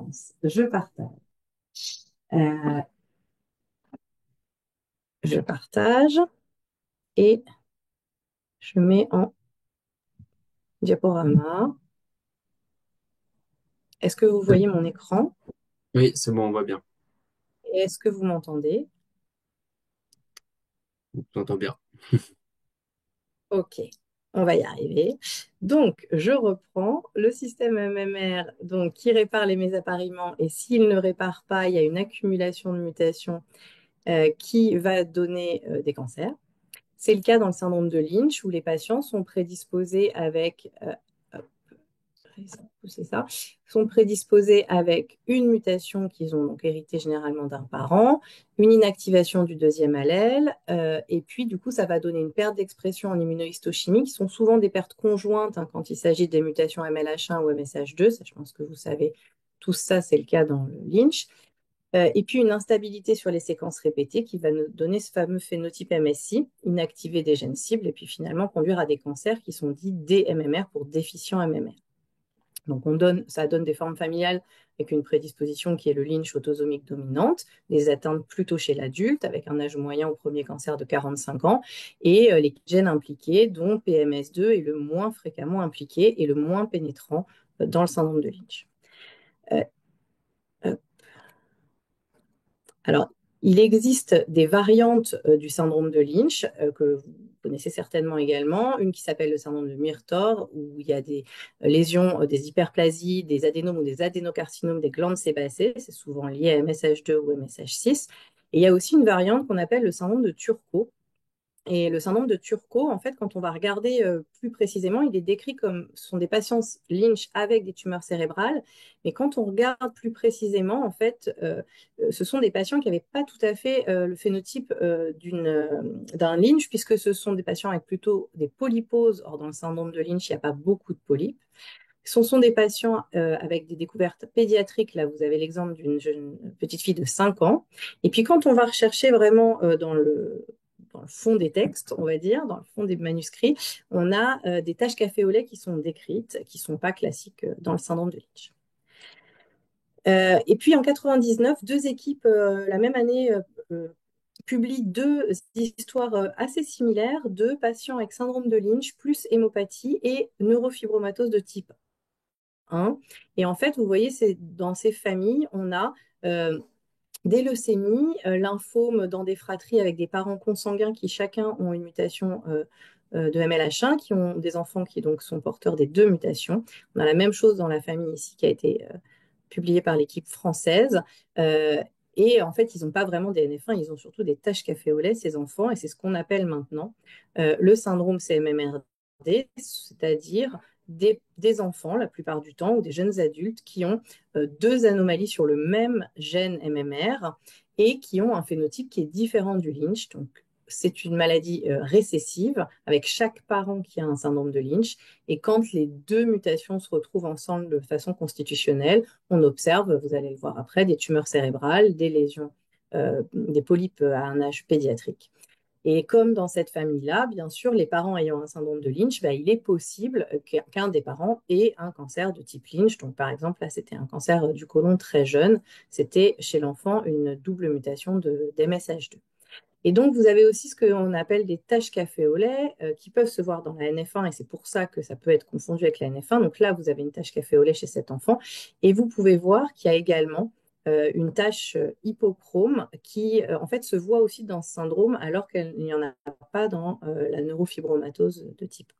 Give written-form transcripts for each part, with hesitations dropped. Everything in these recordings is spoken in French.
lance, je partage. Euh, je partage et je mets en diaporama. Est-ce que vous voyez mon écran? Oui, c'est bon, on voit bien. Et est-ce que vous m'entendez? On t'entend bien. Ok, on va y arriver. Donc, je reprends le système MMR donc, qui répare les mésappariements et s'il ne répare pas, il y a une accumulation de mutations qui va donner des cancers. C'est le cas dans le syndrome de Lynch où les patients sont prédisposés avec c'est ça, sont prédisposés avec une mutation qu'ils ont donc héritée généralement d'un parent, une inactivation du deuxième allèle, et puis du coup ça va donner une perte d'expression en immunohistochimie qui sont souvent des pertes conjointes hein, quand il s'agit des mutations MLH1 ou MSH2, ça je pense que vous savez, tout ça c'est le cas dans le Lynch, et puis une instabilité sur les séquences répétées qui va nous donner ce fameux phénotype MSI, inactiver des gènes cibles, et puis finalement conduire à des cancers qui sont dits DMMR pour déficient MMR. Donc ça donne des formes familiales avec une prédisposition qui est le Lynch autosomique dominante, des atteintes plutôt chez l'adulte avec un âge moyen au premier cancer de 45 ans et les gènes impliqués dont PMS2 est le moins fréquemment impliqué et le moins pénétrant dans le syndrome de Lynch. Euh, euh, Alors, il existe des variantes du syndrome de Lynch que vous connaissez certainement également. Une qui s'appelle le syndrome de Murtor, où il y a des lésions, des hyperplasies, des adénomes ou des adénocarcinomes des glandes sébacées. C'est souvent lié à MSH2 ou MSH6. Et il y a aussi une variante qu'on appelle le syndrome de Turco, et le syndrome de Turco, en fait, quand on va regarder plus précisément, il est décrit comme ce sont des patients Lynch avec des tumeurs cérébrales. Mais quand on regarde plus précisément, en fait, ce sont des patients qui n'avaient pas tout à fait le phénotype d'un Lynch, puisque ce sont des patients avec plutôt des polyposes. Or, dans le syndrome de Lynch, il n'y a pas beaucoup de polypes. Ce sont des patients avec des découvertes pédiatriques. Là, vous avez l'exemple d'une jeune petite fille de 5 ans. Et puis, quand on va rechercher vraiment dans le fond des textes, on va dire, dans le fond des manuscrits, on a des taches café au lait qui sont décrites, qui ne sont pas classiques dans le syndrome de Lynch. Et puis en 99, deux équipes la même année publient deux histoires assez similaires de patients avec syndrome de Lynch plus hémopathie et neurofibromatose de type 1. Et en fait, vous voyez, c'est dans ces familles, on a des leucémies, lymphomes dans des fratries avec des parents consanguins qui chacun ont une mutation de MLH1, qui ont des enfants qui donc sont porteurs des deux mutations. On a la même chose dans la famille ici qui a été publiée par l'équipe française. Euh, et en fait, ils n'ont pas vraiment des NF1, ils ont surtout des taches café au lait, ces enfants, et c'est ce qu'on appelle maintenant le syndrome CMMRD, c'est-à-dire des enfants, la plupart du temps, ou des jeunes adultes qui ont deux anomalies sur le même gène MMR et qui ont un phénotype qui est différent du Lynch. Donc, c'est une maladie récessive avec chaque parent qui a un syndrome de Lynch. Et quand les deux mutations se retrouvent ensemble de façon constitutionnelle, on observe, vous allez le voir après, des tumeurs cérébrales, des lésions, des polypes à un âge pédiatrique. Et comme dans cette famille-là, bien sûr, les parents ayant un syndrome de Lynch, bah, il est possible qu'un des parents ait un cancer de type Lynch. Donc, par exemple, là, c'était un cancer du côlon très jeune. C'était chez l'enfant une double mutation d'MSH2. Et donc, vous avez aussi ce qu'on appelle des taches café au lait qui peuvent se voir dans la NF1 et c'est pour ça que ça peut être confondu avec la NF1. Donc là, vous avez une tache café au lait chez cet enfant et vous pouvez voir qu'il y a également une tache hypochrome qui en fait se voit aussi dans ce syndrome alors qu'il n'y en a pas dans la neurofibromatose de type.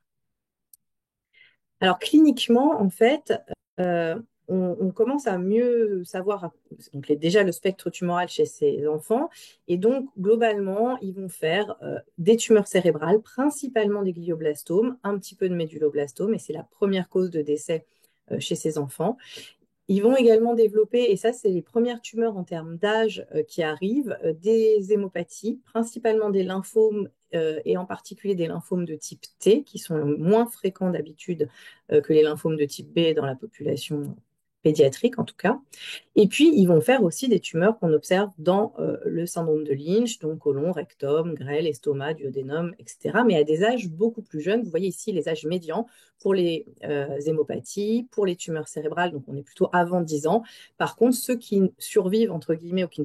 Alors cliniquement, en fait, euh, on commence à mieux savoir donc, déjà le spectre tumoral chez ces enfants. Et donc, globalement, ils vont faire des tumeurs cérébrales, principalement des glioblastomes, un petit peu de méduloblastome, et c'est la première cause de décès chez ces enfants. Ils vont également développer, et ça, c'est les premières tumeurs en termes d'âge qui arrivent, des hémopathies, principalement des lymphomes et en particulier des lymphomes de type T, qui sont moins fréquents d'habitude que les lymphomes de type B dans la population pédiatriques en tout cas. Et puis, ils vont faire aussi des tumeurs qu'on observe dans le syndrome de Lynch, donc côlon, rectum, grêle, estomac, duodénum, etc., mais à des âges beaucoup plus jeunes. Vous voyez ici les âges médians pour les hémopathies, pour les tumeurs cérébrales, donc on est plutôt avant 10 ans. Par contre, ceux qui survivent, entre guillemets, ou qui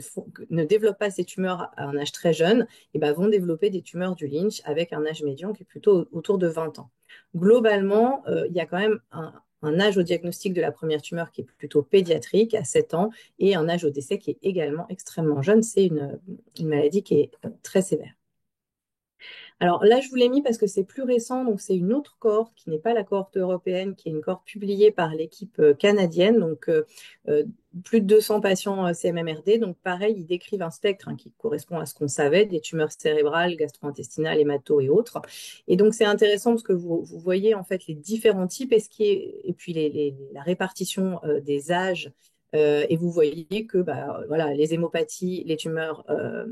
ne développent pas ces tumeurs à un âge très jeune, eh ben, vont développer des tumeurs du Lynch avec un âge médian qui est plutôt autour de 20 ans. Globalement, il y a quand même un âge au diagnostic de la première tumeur qui est plutôt pédiatrique, à 7 ans, et un âge au décès qui est également extrêmement jeune. C'est une maladie qui est très sévère. Alors là, je vous l'ai mis parce que c'est plus récent, donc c'est une autre cohorte qui n'est pas la cohorte européenne, qui est une cohorte publiée par l'équipe canadienne, donc plus de 200 patients CMMRD. Donc pareil, ils décrivent un spectre qui correspond à ce qu'on savait, des tumeurs cérébrales, gastro-intestinales, hémato et autres. Et donc c'est intéressant parce que vous voyez en fait les différents types et puis la répartition des âges et vous voyez que voilà, les hémopathies, les tumeurs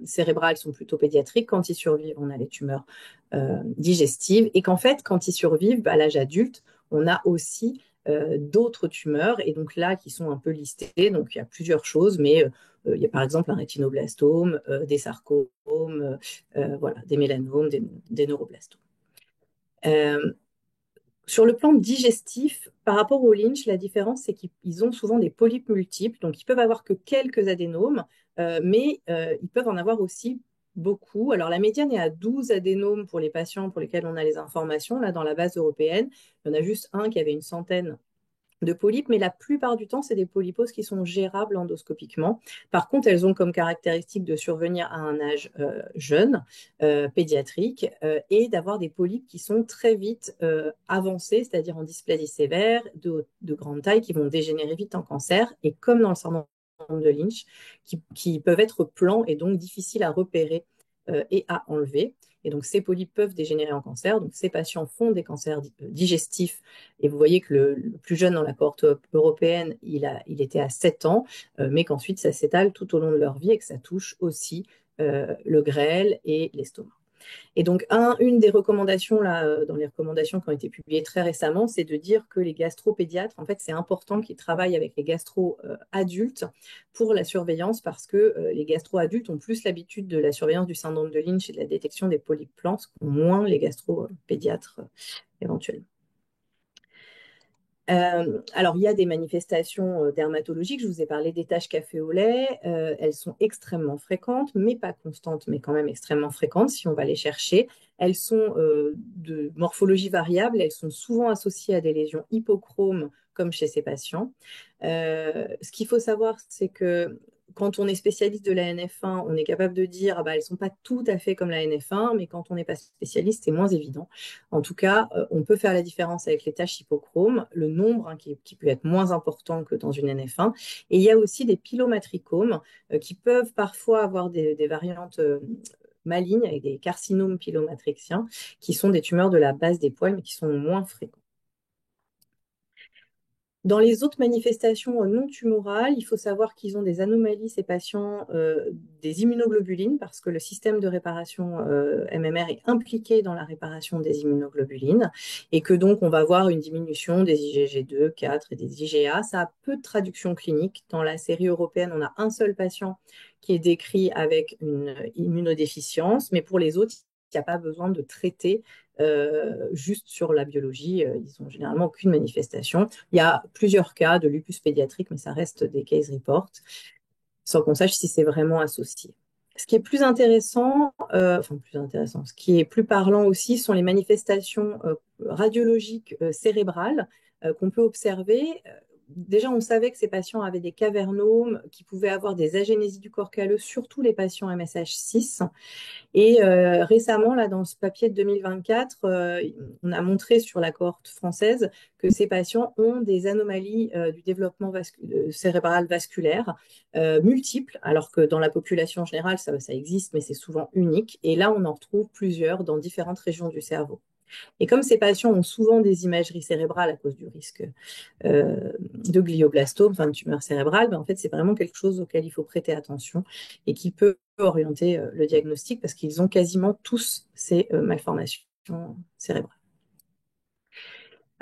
cérébrales sont plutôt pédiatriques. Quand ils survivent, on a les tumeurs digestives. Et qu'en fait, quand ils survivent, à l'âge adulte, on a aussi d'autres tumeurs. Et donc là, qui sont un peu listées. Donc il y a plusieurs choses, mais il y a par exemple un rétinoblastome, des sarcomes, voilà, des mélanomes, des neuroblastomes. Sur le plan digestif, par rapport au Lynch, la différence, c'est qu'ils ont souvent des polypes multiples, donc ils peuvent avoir que quelques adénomes, mais ils peuvent en avoir aussi beaucoup. Alors la médiane est à 12 adénomes pour les patients pour lesquels on a les informations, là dans la base européenne. Il y en a juste un qui avait une centaine de polypes, mais la plupart du temps, c'est des polyposes qui sont gérables endoscopiquement. Par contre, elles ont comme caractéristique de survenir à un âge jeune, pédiatrique, et d'avoir des polypes qui sont très vite avancés, c'est-à-dire en dysplasie sévère, de grande taille, qui vont dégénérer vite en cancer, et comme dans le syndrome de Lynch, qui peuvent être plans et donc difficiles à repérer et à enlever. Et donc, ces polypes peuvent dégénérer en cancer. Donc, ces patients font des cancers digestifs. Et vous voyez que le plus jeune dans la cohorte européenne, il était à 7 ans, mais qu'ensuite, ça s'étale tout au long de leur vie et que ça touche aussi le grêle et l'estomac. Et donc, une des recommandations, là, dans les recommandations qui ont été publiées très récemment, c'est de dire que les gastropédiatres, en fait, c'est important qu'ils travaillent avec les gastro-adultes pour la surveillance parce que les gastro-adultes ont plus l'habitude de la surveillance du syndrome de Lynch et de la détection des polypes plans, moins les gastro-pédiatres éventuellement. Alors, il y a des manifestations dermatologiques. Je vous ai parlé des taches café au lait. Elles sont extrêmement fréquentes, mais pas constantes, mais quand même extrêmement fréquentes si on va les chercher. Elles sont de morphologie variable. Elles sont souvent associées à des lésions hypochromes, comme chez ces patients. Ce qu'il faut savoir, c'est que quand on est spécialiste de la NF1, on est capable de dire elles ne sont pas tout à fait comme la NF1, mais quand on n'est pas spécialiste, c'est moins évident. En tout cas, on peut faire la différence avec les taches hypochromes, le nombre qui peut être moins important que dans une NF1. Et il y a aussi des pilomatrichomes qui peuvent parfois avoir des variantes malignes avec des carcinomes pilomatrixiens qui sont des tumeurs de la base des poils mais qui sont moins fréquents. Dans les autres manifestations non tumorales, il faut savoir qu'ils ont des anomalies, ces patients, des immunoglobulines, parce que le système de réparation MMR est impliqué dans la réparation des immunoglobulines, et que donc on va voir une diminution des IgG2, 4 et des IgA. Ça a peu de traduction clinique. Dans la série européenne, on a un seul patient qui est décrit avec une immunodéficience, mais pour les autres, il n'y a pas besoin de traiter juste sur la biologie. Ils n'ont généralement aucune manifestation. Il y a plusieurs cas de lupus pédiatrique, mais ça reste des case reports, sans qu'on sache si c'est vraiment associé. Ce qui est plus intéressant, ce qui est plus parlant aussi sont les manifestations radiologiques cérébrales qu'on peut observer. Déjà, on savait que ces patients avaient des cavernomes, qui pouvaient avoir des agénésies du corps calleux, surtout les patients MSH6. Et récemment, là, dans ce papier de 2024, on a montré sur la cohorte française que ces patients ont des anomalies du développement cérébral vasculaire multiples, alors que dans la population générale, ça existe, mais c'est souvent unique. Et là, on en retrouve plusieurs dans différentes régions du cerveau. Et comme ces patients ont souvent des imageries cérébrales à cause du risque de glioblastome, enfin de tumeur cérébrale, en fait, c'est vraiment quelque chose auquel il faut prêter attention et qui peut orienter le diagnostic parce qu'ils ont quasiment tous ces malformations cérébrales.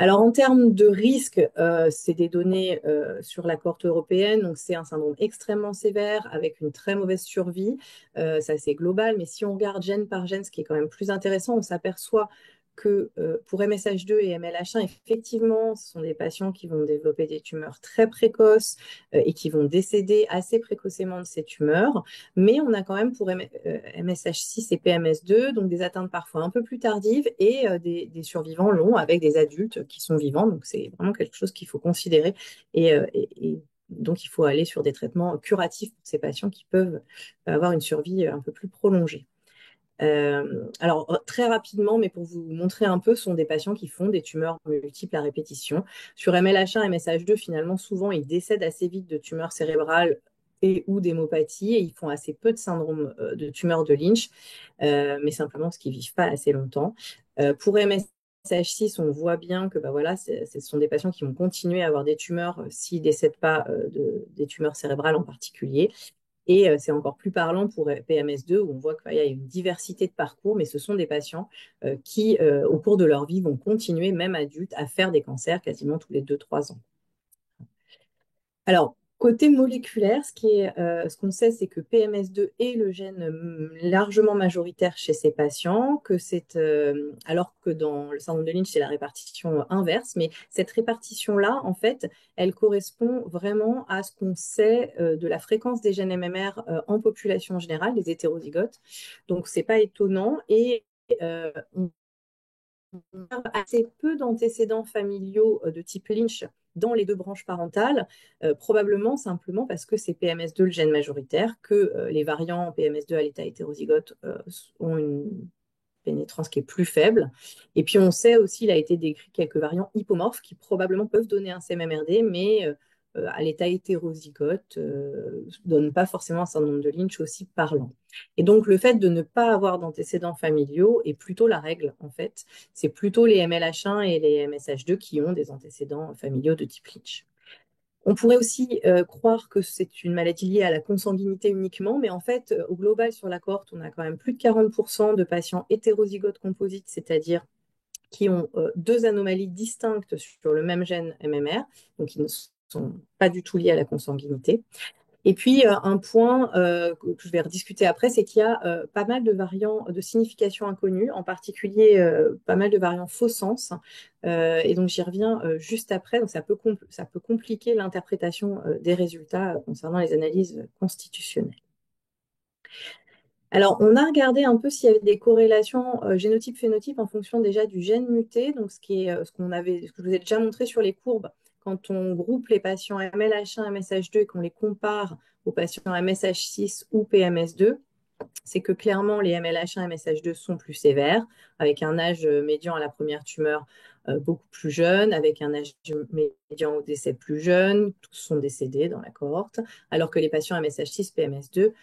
Alors, en termes de risque, c'est des données sur la cohorte européenne. Donc, c'est un syndrome extrêmement sévère avec une très mauvaise survie. Ça, c'est global. Mais si on regarde gène par gène, ce qui est quand même plus intéressant, on s'aperçoit que pour MSH2 et MLH1, effectivement, ce sont des patients qui vont développer des tumeurs très précoces et qui vont décéder assez précocement de ces tumeurs. Mais on a quand même pour MSH6 et PMS2, donc des atteintes parfois un peu plus tardives et des survivants longs avec des adultes qui sont vivants. Donc c'est vraiment quelque chose qu'il faut considérer et donc il faut aller sur des traitements curatifs pour ces patients qui peuvent avoir une survie un peu plus prolongée. Alors, très rapidement, mais pour vous montrer un peu, ce sont des patients qui font des tumeurs multiples à répétition. Sur MLH1 et MSH2, finalement, souvent, ils décèdent assez vite de tumeurs cérébrales et ou d'hémopathie et ils font assez peu de syndrome de tumeur de Lynch, mais simplement parce qu'ils vivent pas assez longtemps. Pour MSH6, on voit bien que bah, voilà, ce sont des patients qui vont continuer à avoir des tumeurs s'ils ne décèdent pas des tumeurs cérébrales en particulier. Et c'est encore plus parlant pour PMS2 où on voit qu'il y a une diversité de parcours, mais ce sont des patients qui, au cours de leur vie, vont continuer, même adultes, à faire des cancers quasiment tous les 2-3 ans. Alors, côté moléculaire, ce qu'on sait, c'est que PMS2 est le gène largement majoritaire chez ces patients, alors que dans le syndrome de Lynch, c'est la répartition inverse, mais cette répartition-là, en fait, elle correspond vraiment à ce qu'on sait de la fréquence des gènes MMR en population générale, les hétérozygotes. Donc, c'est pas étonnant et on a assez peu d'antécédents familiaux de type Lynch dans les deux branches parentales, probablement simplement parce que c'est PMS2 le gène majoritaire, que les variants PMS2 à l'état hétérozygote ont une pénétrance qui est plus faible. Et puis on sait aussi, il a été décrit quelques variants hypomorphes qui probablement peuvent donner un CMMRD, mais à l'état hétérozygote, ne donne pas forcément un syndrome de Lynch aussi parlant. Et donc le fait de ne pas avoir d'antécédents familiaux est plutôt la règle en fait. C'est plutôt les MLH1 et les MSH2 qui ont des antécédents familiaux de type Lynch. On pourrait aussi croire que c'est une maladie liée à la consanguinité uniquement, mais en fait, au global, sur la cohorte, on a quand même plus de 40% de patients hétérozygotes composites, c'est-à-dire qui ont deux anomalies distinctes sur le même gène MMR, donc qui ne sont pas du tout liés à la consanguinité. Et puis, un point que je vais rediscuter après, c'est qu'il y a pas mal de variants de signification inconnue, en particulier pas mal de variants faux sens. Et donc, j'y reviens juste après. Donc, ça peut compliquer l'interprétation des résultats concernant les analyses constitutionnelles. Alors, on a regardé un peu s'il y avait des corrélations génotype-phénotype en fonction déjà du gène muté, donc ce que je vous ai déjà montré sur les courbes. Quand on groupe les patients MLH1, MSH2 et qu'on les compare aux patients MSH6 ou PMS2, c'est que clairement les MLH1 et MSH2 sont plus sévères, avec un âge médian à la première tumeur beaucoup plus jeune, avec un âge médian au décès plus jeune, tous sont décédés dans la cohorte, alors que les patients MSH6, PMS2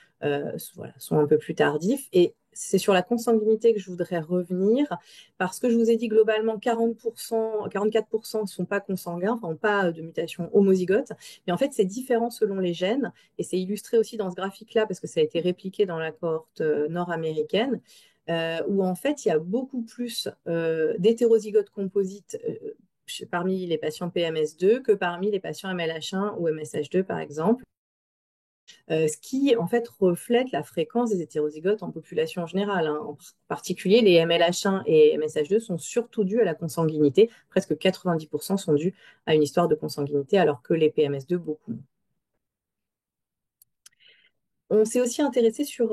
voilà, sont un peu plus tardifs. Et c'est sur la consanguinité que je voudrais revenir, parce que je vous ai dit globalement 40%, 44% ne sont pas consanguins, enfin n'ont pas de mutation homozygote, mais en fait c'est différent selon les gènes, et c'est illustré aussi dans ce graphique-là, parce que ça a été répliqué dans la cohorte nord-américaine, où en fait il y a beaucoup plus d'hétérozygotes composites parmi les patients PMS2 que parmi les patients MLH1 ou MSH2 par exemple. Ce qui en fait reflète la fréquence des hétérozygotes en population générale, hein. En particulier, les MLH1 et MSH2 sont surtout dus à la consanguinité. Presque 90% sont dus à une histoire de consanguinité, alors que les PMS2, beaucoup moins. On s'est aussi intéressé sur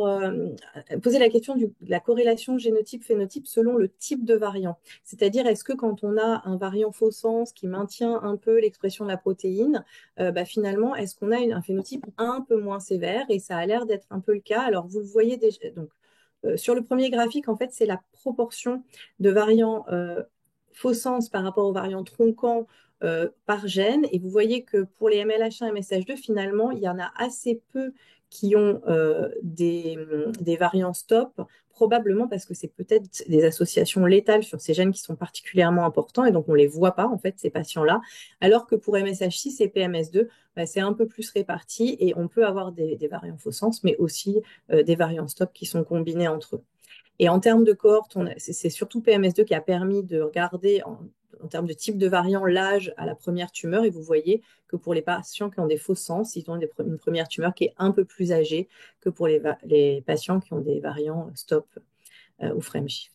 poser la question de la corrélation génotype-phénotype selon le type de variant. C'est-à-dire, est-ce que quand on a un variant faux sens qui maintient un peu l'expression de la protéine, finalement, est-ce qu'on a un phénotype un peu moins sévère? Et ça a l'air d'être un peu le cas. Alors, vous le voyez déjà. Donc, sur le premier graphique, en fait, c'est la proportion de variants faux sens par rapport aux variants tronquants par gène. Et vous voyez que pour les MLH1 et MSH2, finalement, il y en a assez peu qui ont des variants stop, probablement parce que c'est peut-être des associations létales sur ces gènes qui sont particulièrement importants et donc on ne les voit pas, en fait, ces patients-là. Alors que pour MSH6 et PMS2, c'est un peu plus réparti et on peut avoir des variants faux sens, mais aussi des variants stop qui sont combinés entre eux. Et en termes de cohorte, c'est surtout PMS2 qui a permis de regarder en termes de type de variant, l'âge à la première tumeur, et vous voyez que pour les patients qui ont des faux sens, ils ont une première tumeur qui est un peu plus âgée que pour les patients qui ont des variants stop ou frameshift.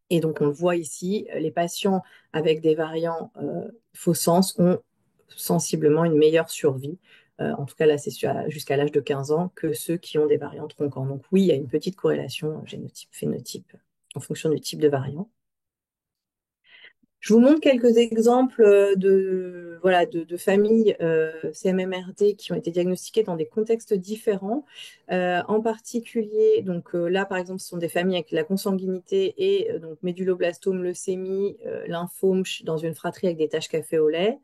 Et donc, on le voit ici, les patients avec des variants faux sens ont sensiblement une meilleure survie. En tout cas, là, c'est jusqu'à l'âge de 15 ans que ceux qui ont des variants tronquants. Donc oui, il y a une petite corrélation génotype-phénotype en fonction du type de variant. Je vous montre quelques exemples voilà, de familles CMMRD qui ont été diagnostiquées dans des contextes différents. En particulier, donc là, par exemple, ce sont des familles avec la consanguinité et donc méduloblastome, leucémie, lymphome dans une fratrie avec des taches café au lait.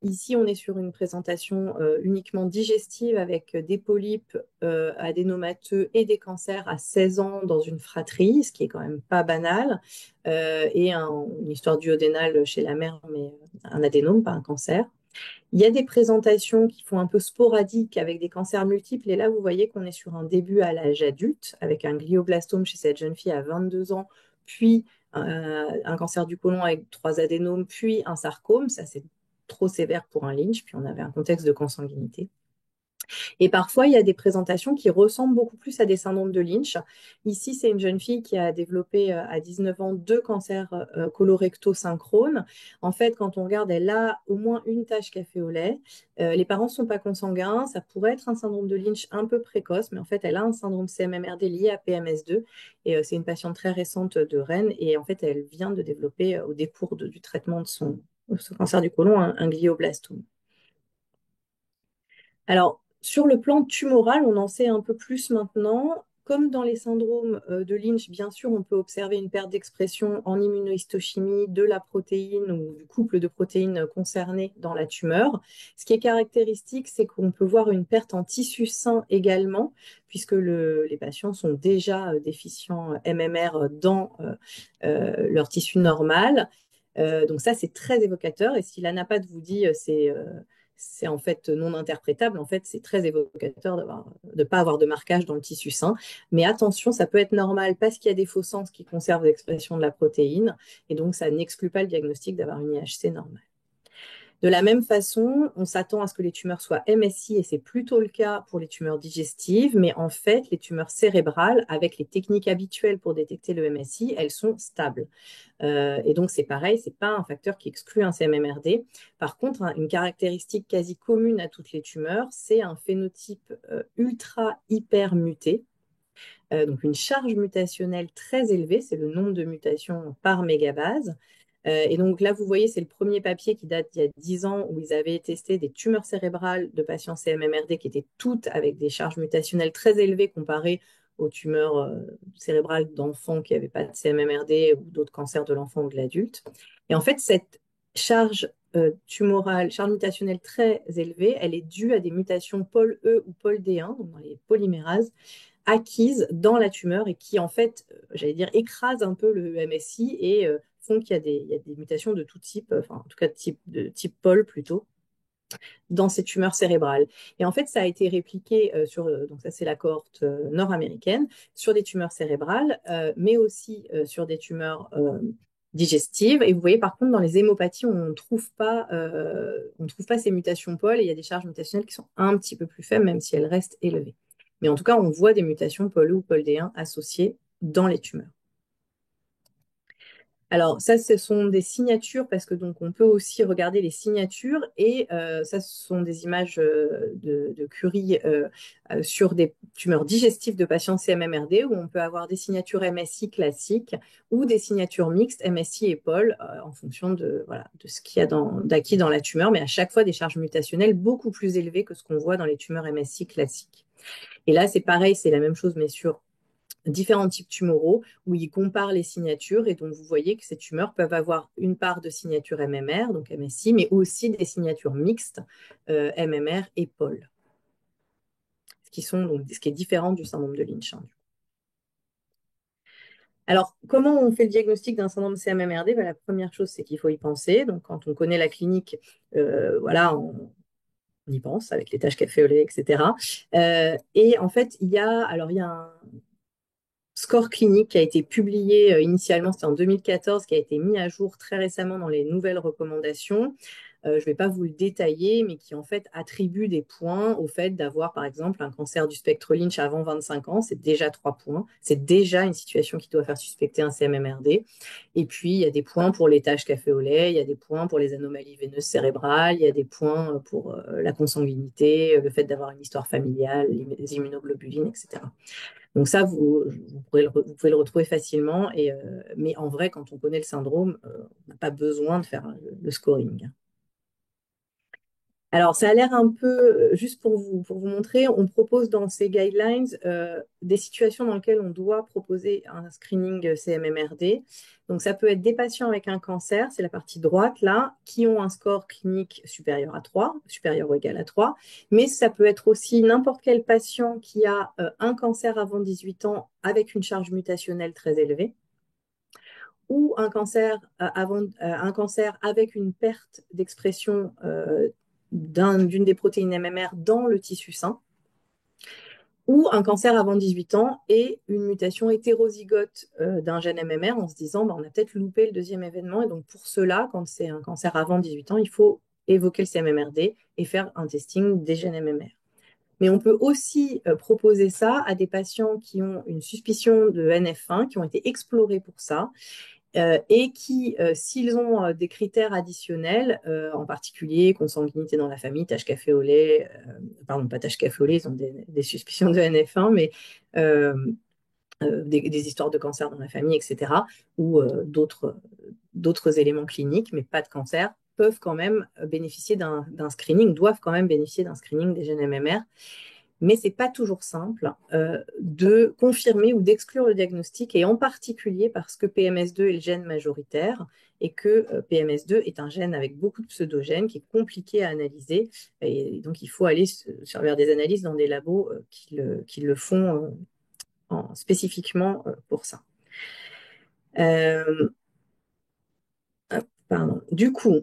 Ici, on est sur une présentation uniquement digestive avec des polypes adénomateux et des cancers à 16 ans dans une fratrie, ce qui est quand même pas banal, et une histoire duodénale chez la mère, mais un adénome, pas un cancer. Il y a des présentations qui font un peu sporadiques avec des cancers multiples, et là, vous voyez qu'on est sur un début à l'âge adulte, avec un glioblastome chez cette jeune fille à 22 ans, puis un cancer du côlon avec 3 adénomes, puis un sarcome. Ça, c'est trop sévère pour un Lynch, puis on avait un contexte de consanguinité. Et parfois, il y a des présentations qui ressemblent beaucoup plus à des syndromes de Lynch. Ici, c'est une jeune fille qui a développé à 19 ans 2 cancers colorectaux synchrones. En fait, quand on regarde, elle a au moins une tache café au lait. Les parents ne sont pas consanguins. Ça pourrait être un syndrome de Lynch un peu précoce, mais en fait, elle a un syndrome CMMRD lié à PMS2. Et c'est une patiente très récente de Rennes. Et en fait, elle vient de développer au décours du traitement de ce cancer du côlon un glioblastome. Alors, sur le plan tumoral, on en sait un peu plus maintenant. Comme dans les syndromes de Lynch, bien sûr, on peut observer une perte d'expression en immunohistochimie de la protéine ou du couple de protéines concernées dans la tumeur. Ce qui est caractéristique, c'est qu'on peut voir une perte en tissu sain également, puisque les patients sont déjà déficients MMR dans leur tissu normal. Donc ça, c'est très évocateur. Et si l'ANAPAD vous dit c'est en fait non interprétable, en fait, c'est très évocateur de ne pas avoir de marquage dans le tissu sain. Mais attention, ça peut être normal parce qu'il y a des faux sens qui conservent l'expression de la protéine. Et donc, ça n'exclut pas le diagnostic d'avoir une IHC normale. De la même façon, on s'attend à ce que les tumeurs soient MSI, et c'est plutôt le cas pour les tumeurs digestives, mais en fait, les tumeurs cérébrales, avec les techniques habituelles pour détecter le MSI, elles sont stables. Et donc, c'est pareil, ce n'est pas un facteur qui exclut un CMMRD. Par contre, une caractéristique quasi commune à toutes les tumeurs, c'est un phénotype ultra-hyper muté. Donc, une charge mutationnelle très élevée, c'est le nombre de mutations par mégabase. Et donc là, vous voyez, c'est le premier papier qui date d'il y a 10 ans où ils avaient testé des tumeurs cérébrales de patients CMMRD qui étaient toutes avec des charges mutationnelles très élevées comparées aux tumeurs cérébrales d'enfants qui n'avaient pas de CMMRD ou d'autres cancers de l'enfant ou de l'adulte. Et en fait, cette charge tumorale, charge mutationnelle très élevée, elle est due à des mutations pôle-E ou pôle-D1, donc dans les polymérases, acquises dans la tumeur et qui, en fait, j'allais dire, écrasent un peu le MSI et font qu'il y a des mutations de tout type, enfin, en tout cas de type Paul plutôt, dans ces tumeurs cérébrales. Et en fait, ça a été répliqué donc ça c'est la cohorte nord-américaine, sur des tumeurs cérébrales, mais aussi sur des tumeurs digestives. Et vous voyez, par contre, dans les hémopathies, on ne trouve pas ces mutations Paul, et il y a des charges mutationnelles qui sont un petit peu plus faibles, même si elles restent élevées. Mais en tout cas, on voit des mutations Paul ou Paul D1 associées dans les tumeurs. Alors, ça, ce sont des signatures parce que donc on peut aussi regarder les signatures et ça, ce sont des images de Curie sur des tumeurs digestives de patients CMMRD où on peut avoir des signatures MSI classiques ou des signatures mixtes MSI et POL en fonction de ce qu'il y a d'acquis dans la tumeur, mais à chaque fois des charges mutationnelles beaucoup plus élevées que ce qu'on voit dans les tumeurs MSI classiques. Et là, c'est pareil, c'est la même chose, mais sur différents types tumoraux où ils comparent les signatures, et donc vous voyez que ces tumeurs peuvent avoir une part de signature MMR, donc MSI, mais aussi des signatures mixtes MMR et POL, ce qui est différent du syndrome de Lynch. Alors, comment on fait le diagnostic d'un syndrome CMMRD? La première chose, c'est qu'il faut y penser. Donc, quand on connaît la clinique, on y pense avec les taches café au lait, etc. Et en fait, il y a un score clinique qui a été publié initialement, c'était en 2014, qui a été mis à jour très récemment dans les nouvelles recommandations. Je ne vais pas vous le détailler, mais qui en fait attribue des points au fait d'avoir par exemple un cancer du spectre Lynch avant 25 ans, c'est déjà 3 points, c'est déjà une situation qui doit faire suspecter un CMMRD. Et puis il y a des points pour les taches café au lait, il y a des points pour les anomalies veineuses cérébrales, il y a des points pour la consanguinité, le fait d'avoir une histoire familiale, les immunoglobulines, etc. Donc ça, vous pouvez le retrouver facilement, mais en vrai, quand on connaît le syndrome, on n'a pas besoin de faire le scoring. Alors, ça a l'air un peu, juste pour vous montrer, on propose dans ces guidelines des situations dans lesquelles on doit proposer un screening CMMRD. Donc, ça peut être des patients avec un cancer, c'est la partie droite là, qui ont un score clinique supérieur à 3, supérieur ou égal à 3. Mais ça peut être aussi n'importe quel patient qui a un cancer avant 18 ans avec une charge mutationnelle très élevée ou un cancer avec une perte d'expression d'une des protéines MMR dans le tissu sain, ou un cancer avant 18 ans et une mutation hétérozygote d'un gène MMR en se disant bah, on a peut-être loupé le deuxième événement. Et donc pour cela, quand c'est un cancer avant 18 ans, il faut évoquer le CMMRD et faire un testing des gènes MMR. Mais on peut aussi proposer ça à des patients qui ont une suspicion de NF1, qui ont été explorés pour ça, et qui, s'ils ont des critères additionnels, en particulier consanguinité dans la famille, tache café au lait, pardon, pas tache café au lait, ils ont des suspicions de NF1, mais euh, des histoires de cancer dans la famille, etc., ou d'autres éléments cliniques, mais pas de cancer, peuvent quand même bénéficier d'un screening, doivent quand même bénéficier d'un screening des gènes MMR. Mais ce n'est pas toujours simple de confirmer ou d'exclure le diagnostic, et en particulier parce que PMS2 est le gène majoritaire et que PMS2 est un gène avec beaucoup de pseudogènes qui est compliqué à analyser. Et donc, il faut aller vers des analyses dans des labos qui le font spécifiquement pour ça. Pardon. Du coup,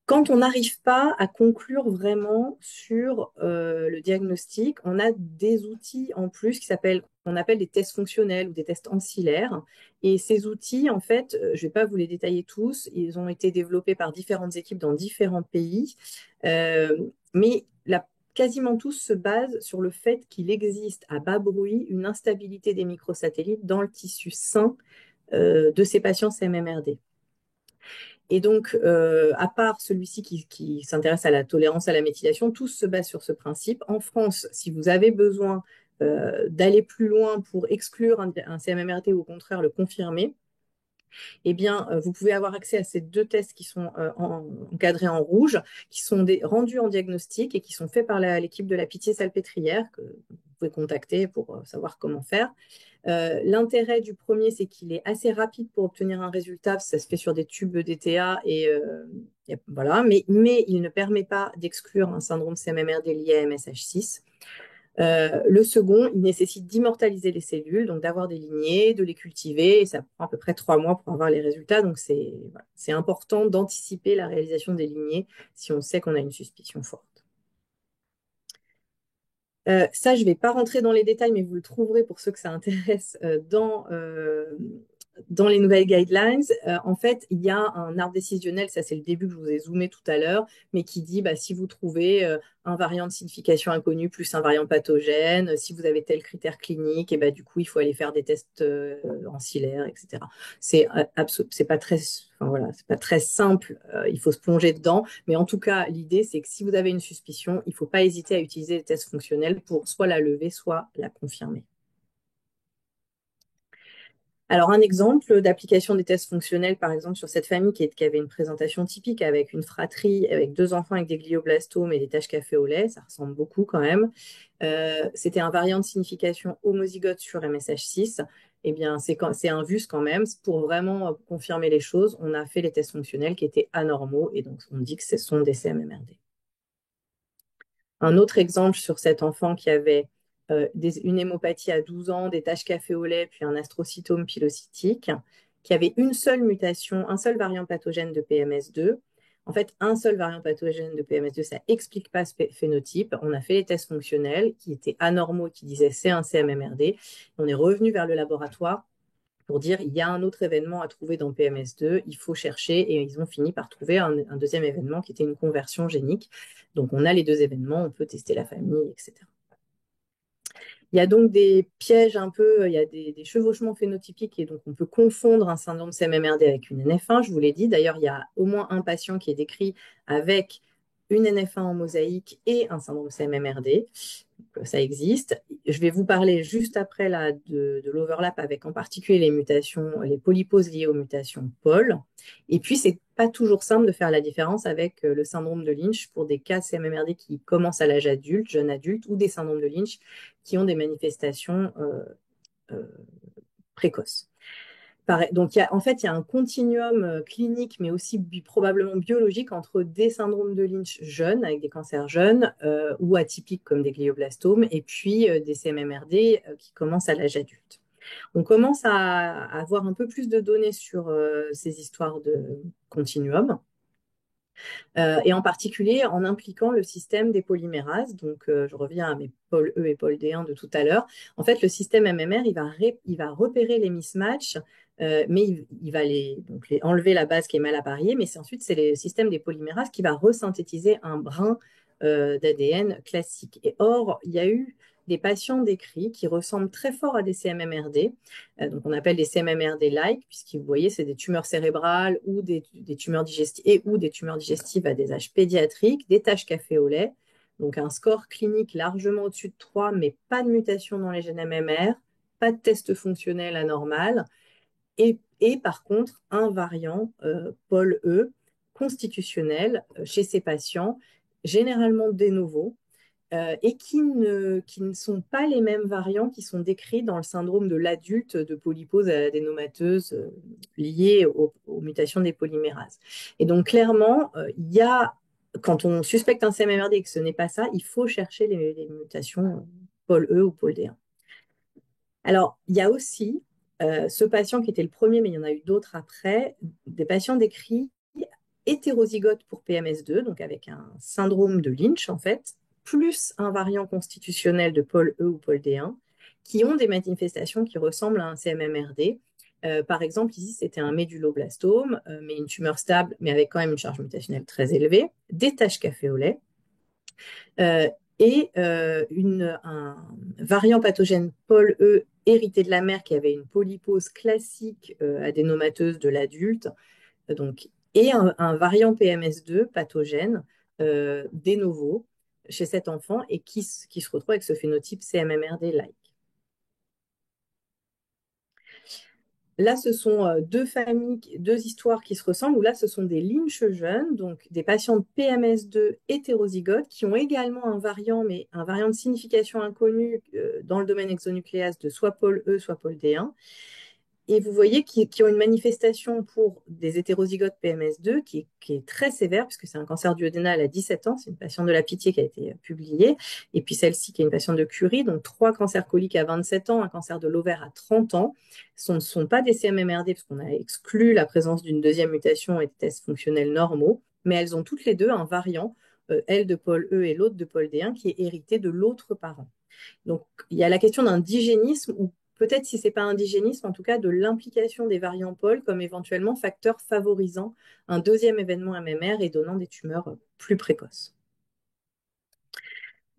quand on n'arrive pas à conclure vraiment sur le diagnostic, on a des outils en plus qu'on appelle des tests fonctionnels ou des tests ancillaires. Et ces outils, en fait, je ne vais pas vous les détailler tous, ils ont été développés par différentes équipes dans différents pays, mais quasiment tous se basent sur le fait qu'il existe à bas bruit une instabilité des microsatellites dans le tissu sain de ces patients CMMRD. Et donc, à part celui-ci qui s'intéresse à la tolérance à la méthylation, tous se basent sur ce principe. En France, si vous avez besoin d'aller plus loin pour exclure un CMMRT ou au contraire le confirmer, eh bien, vous pouvez avoir accès à ces deux tests qui sont encadrés en rouge, qui sont rendus en diagnostic et qui sont faits par l'équipe de la Pitié-Salpêtrière, que vous pouvez contacter pour savoir comment faire. L'intérêt du premier, c'est qu'il est assez rapide pour obtenir un résultat, ça se fait sur des tubes DTA et voilà, mais il ne permet pas d'exclure un syndrome CMMRD lié à MSH6. Le second, il nécessite d'immortaliser les cellules, donc d'avoir des lignées, de les cultiver, et ça prend à peu près 3 mois pour avoir les résultats. Donc c'est important d'anticiper la réalisation des lignées si on sait qu'on a une suspicion forte. Ça, je ne vais pas rentrer dans les détails, mais vous le trouverez pour ceux que ça intéresse dans les nouvelles guidelines. En fait, il y a un arbre décisionnel, ça c'est le début que je vous ai zoomé tout à l'heure, mais qui dit bah, si vous trouvez un variant de signification inconnu plus un variant pathogène, si vous avez tel critère clinique, et bah, du coup, il faut aller faire des tests ancillaires, etc. C'est pas très, enfin, voilà, c'est pas très simple, il faut se plonger dedans, mais en tout cas, l'idée, c'est que si vous avez une suspicion, il ne faut pas hésiter à utiliser les tests fonctionnels pour soit la lever, soit la confirmer. Alors, un exemple d'application des tests fonctionnels, par exemple, sur cette famille qui avait une présentation typique avec une fratrie, avec 2 enfants avec des glioblastomes et des taches café au lait, ça ressemble beaucoup quand même. C'était un variant de signification homozygote sur MSH6. Eh bien, c'est un VUS quand même. Pour vraiment confirmer les choses, on a fait les tests fonctionnels qui étaient anormaux et donc on dit que ce sont des CMMRD. Un autre exemple sur cet enfant qui avait une hémopathie à 12 ans, des taches café au lait, puis un astrocytome pilocytique, qui avait une seule mutation, un seul variant pathogène de PMS2. En fait, un seul variant pathogène de PMS2, ça explique pas ce phénotype. On a fait les tests fonctionnels qui étaient anormaux, qui disaient c'est un CMMRD. On est revenu vers le laboratoire pour dire il y a un autre événement à trouver dans PMS2, il faut chercher, et ils ont fini par trouver un deuxième événement qui était une conversion génique. Donc on a les deux événements, on peut tester la famille, etc. Il y a donc des pièges un peu, il y a des chevauchements phénotypiques et donc on peut confondre un syndrome CMMRD avec une NF1, je vous l'ai dit. D'ailleurs, il y a au moins un patient qui est décrit avec une NF1 en mosaïque et un syndrome CMMRD. Donc, ça existe. Je vais vous parler juste après là, de l'overlap avec en particulier les mutations, les polyposes liées aux mutations Pol. Et puis, c'est pas toujours simple de faire la différence avec le syndrome de Lynch pour des cas CMMRD qui commencent à l'âge adulte, jeune adulte, ou des syndromes de Lynch qui ont des manifestations euh, précoces. Donc, en fait, il y a un continuum clinique, mais aussi probablement biologique entre des syndromes de Lynch jeunes, avec des cancers jeunes, ou atypiques comme des glioblastomes, et puis des CMMRD qui commencent à l'âge adulte. On commence à avoir un peu plus de données sur ces histoires de continuum. Et en particulier en impliquant le système des polymérases. Donc, je reviens à mes pôle E et pôle D1 de tout à l'heure. En fait, le système MMR, il va repérer les mismatchs, mais il va enlever la base qui est mal appariée, mais ensuite, c'est le système des polymérases qui va resynthétiser un brin d'ADN classique. Et or, il y a eu des patients décrits qui ressemblent très fort à des CMMRD, donc on appelle des CMMRD-like, puisque vous voyez, c'est des tumeurs cérébrales ou des tumeurs digestives ou des tumeurs digestives à des âges pédiatriques, des taches café au lait, donc un score clinique largement au-dessus de 3, mais pas de mutation dans les gènes MMR, pas de test fonctionnel anormal, et par contre, un variant Pol E constitutionnel chez ces patients, généralement de novo, et qui ne sont pas les mêmes variants qui sont décrits dans le syndrome de l'adulte de polypose adénomateuse liée aux mutations des polymérases. Et donc, clairement, quand on suspecte un CMMRD et que ce n'est pas ça, il faut chercher les mutations Pol E ou Pol D1. Alors, il y a aussi ce patient qui était le premier, mais il y en a eu d'autres après, des patients décrits hétérozygotes pour PMS2, donc avec un syndrome de Lynch en fait, plus un variant constitutionnel de Pol E ou Pol D1, qui ont des manifestations qui ressemblent à un CMMRD. Par exemple, ici, c'était un méduloblastome, mais une tumeur stable, mais avec quand même une charge mutationnelle très élevée, des taches café au lait, et un variant pathogène Pol E hérité de la mère qui avait une polypose classique adénomateuse de l'adulte, donc, et un variant PMS2 pathogène de novo chez cet enfant et qui se retrouve avec ce phénotype CMMRD-like. Là, ce sont deux familles, deux histoires qui se ressemblent, où là, ce sont des Lynch jeunes, donc des patients de PMS2 hétérozygotes qui ont également un variant, mais un variant de signification inconnue dans le domaine exonucléase de soit Pol E, soit Pol D1. Et vous voyez qu'ils ont une manifestation pour des hétérozygotes PMS2 qui est très sévère, puisque c'est un cancer duodénal à 17 ans. C'est une patiente de la Pitié qui a été publiée. Et puis celle-ci qui est une patiente de Curie, donc 3 cancers coliques à 27 ans, un cancer de l'ovaire à 30 ans. Ce ne sont pas des CMMRD, parce qu'on a exclu la présence d'une deuxième mutation et des tests fonctionnels normaux, mais elles ont toutes les deux un variant, elle de Pol E et l'autre de Pol D1, qui est hérité de l'autre parent. Donc, il y a la question d'un digénisme, ou peut-être si ce n'est pas un digénisme, en tout cas de l'implication des variants Pol comme éventuellement facteur favorisant un deuxième événement MMR et donnant des tumeurs plus précoces.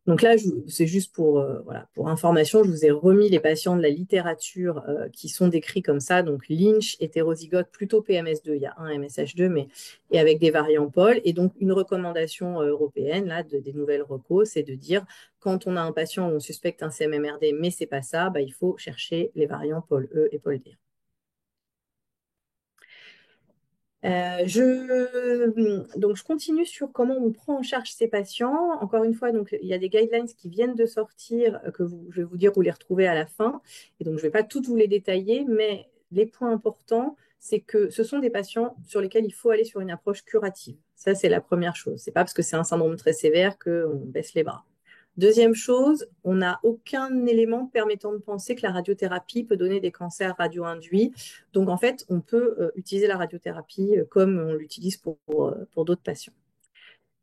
Donc là, c'est juste voilà, pour information, je vous ai remis les patients de la littérature qui sont décrits comme ça. Donc Lynch, hétérozygote, plutôt PMS2, il y a un MSH2, et avec des variants Pol. Et donc une recommandation européenne, là, des nouvelles recos, c'est de dire, quand on a un patient où on suspecte un CMMRD, mais c'est pas ça, il faut chercher les variants Pol E et Pol D. Donc, je continue sur comment on prend en charge ces patients. Encore une fois, donc, il y a des guidelines qui viennent de sortir, je vais vous dire où les retrouver à la fin. Et donc, je ne vais pas toutes vous les détailler, mais les points importants, c'est que ce sont des patients sur lesquels il faut aller sur une approche curative. Ça, c'est la première chose. C'est pas parce que c'est un syndrome très sévère qu'on baisse les bras. Deuxième chose, on n'a aucun élément permettant de penser que la radiothérapie peut donner des cancers radio-induits. Donc, en fait, on peut utiliser la radiothérapie comme on l'utilise pour d'autres patients.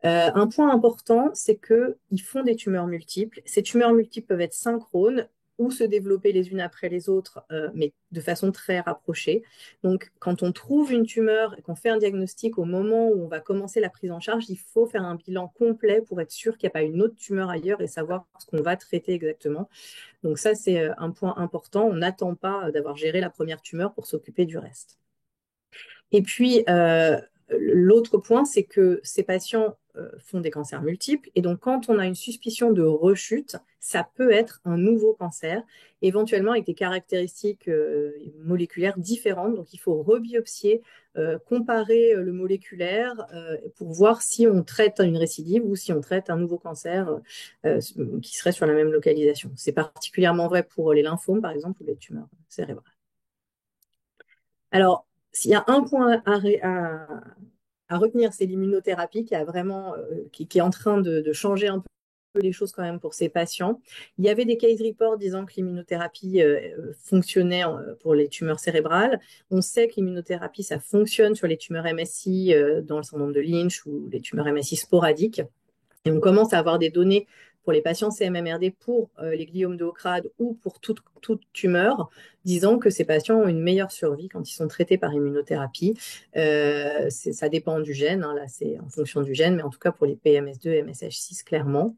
Un point important, c'est qu'ils font des tumeurs multiples. Ces tumeurs multiples peuvent être synchrones ou se développer les unes après les autres, mais de façon très rapprochée. Donc, quand on trouve une tumeur et qu'on fait un diagnostic au moment où on va commencer la prise en charge, il faut faire un bilan complet pour être sûr qu'il n'y a pas une autre tumeur ailleurs et savoir ce qu'on va traiter exactement. Donc ça, c'est un point important. On n'attend pas d'avoir géré la première tumeur pour s'occuper du reste. Et puis, l'autre point, c'est que ces patients font des cancers multiples. Et donc, quand on a une suspicion de rechute, ça peut être un nouveau cancer, éventuellement avec des caractéristiques moléculaires différentes. Donc, il faut rebiopsier, comparer le moléculaire pour voir si on traite une récidive ou si on traite un nouveau cancer qui serait sur la même localisation. C'est particulièrement vrai pour les lymphomes, par exemple, ou les tumeurs cérébrales. Alors, s'il y a un point à retenir, c'est l'immunothérapie qui a vraiment, qui est en train de changer un peu les choses quand même pour ces patients. Il y avait des case reports disant que l'immunothérapie fonctionnait pour les tumeurs cérébrales. On sait que l'immunothérapie, ça fonctionne sur les tumeurs MSI dans le syndrome de Lynch ou les tumeurs MSI sporadiques. Et on commence à avoir des données pour les patients CMMRD pour les gliomes de Ockrad ou pour toute tumeur, disant que ces patients ont une meilleure survie quand ils sont traités par immunothérapie. Ça dépend du gène, hein, là c'est en fonction du gène, mais en tout cas pour les PMS2 et MSH6, clairement.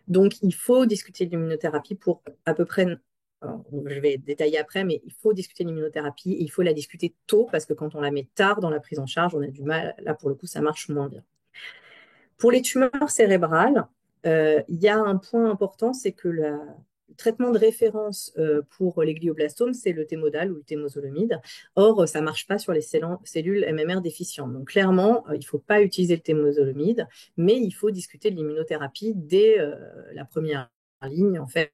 Donc il faut discuter de l'immunothérapie pour à peu près, alors, je vais détailler après, mais il faut discuter de l'immunothérapie et il faut la discuter tôt parce que quand on la met tard dans la prise en charge, on a du mal, là pour le coup ça marche moins bien. Pour les tumeurs cérébrales, il y a un point important, c'est que le traitement de référence pour les glioblastomes, c'est le Temodal ou le temozolomide. Or, ça ne marche pas sur les cellules MMR déficientes. Donc, clairement, il ne faut pas utiliser le temozolomide, mais il faut discuter de l'immunothérapie dès la première ligne, en fait,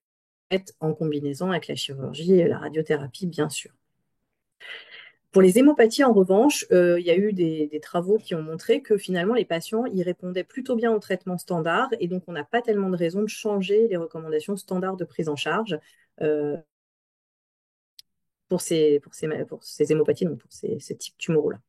en combinaison avec la chirurgie et la radiothérapie, bien sûr. Pour les hémopathies, en revanche, il y a eu des travaux qui ont montré que finalement, les patients y répondaient plutôt bien au traitement standard et donc on n'a pas tellement de raison de changer les recommandations standards de prise en charge euh, pour ces hémopathies, donc pour ces types tumoraux-là.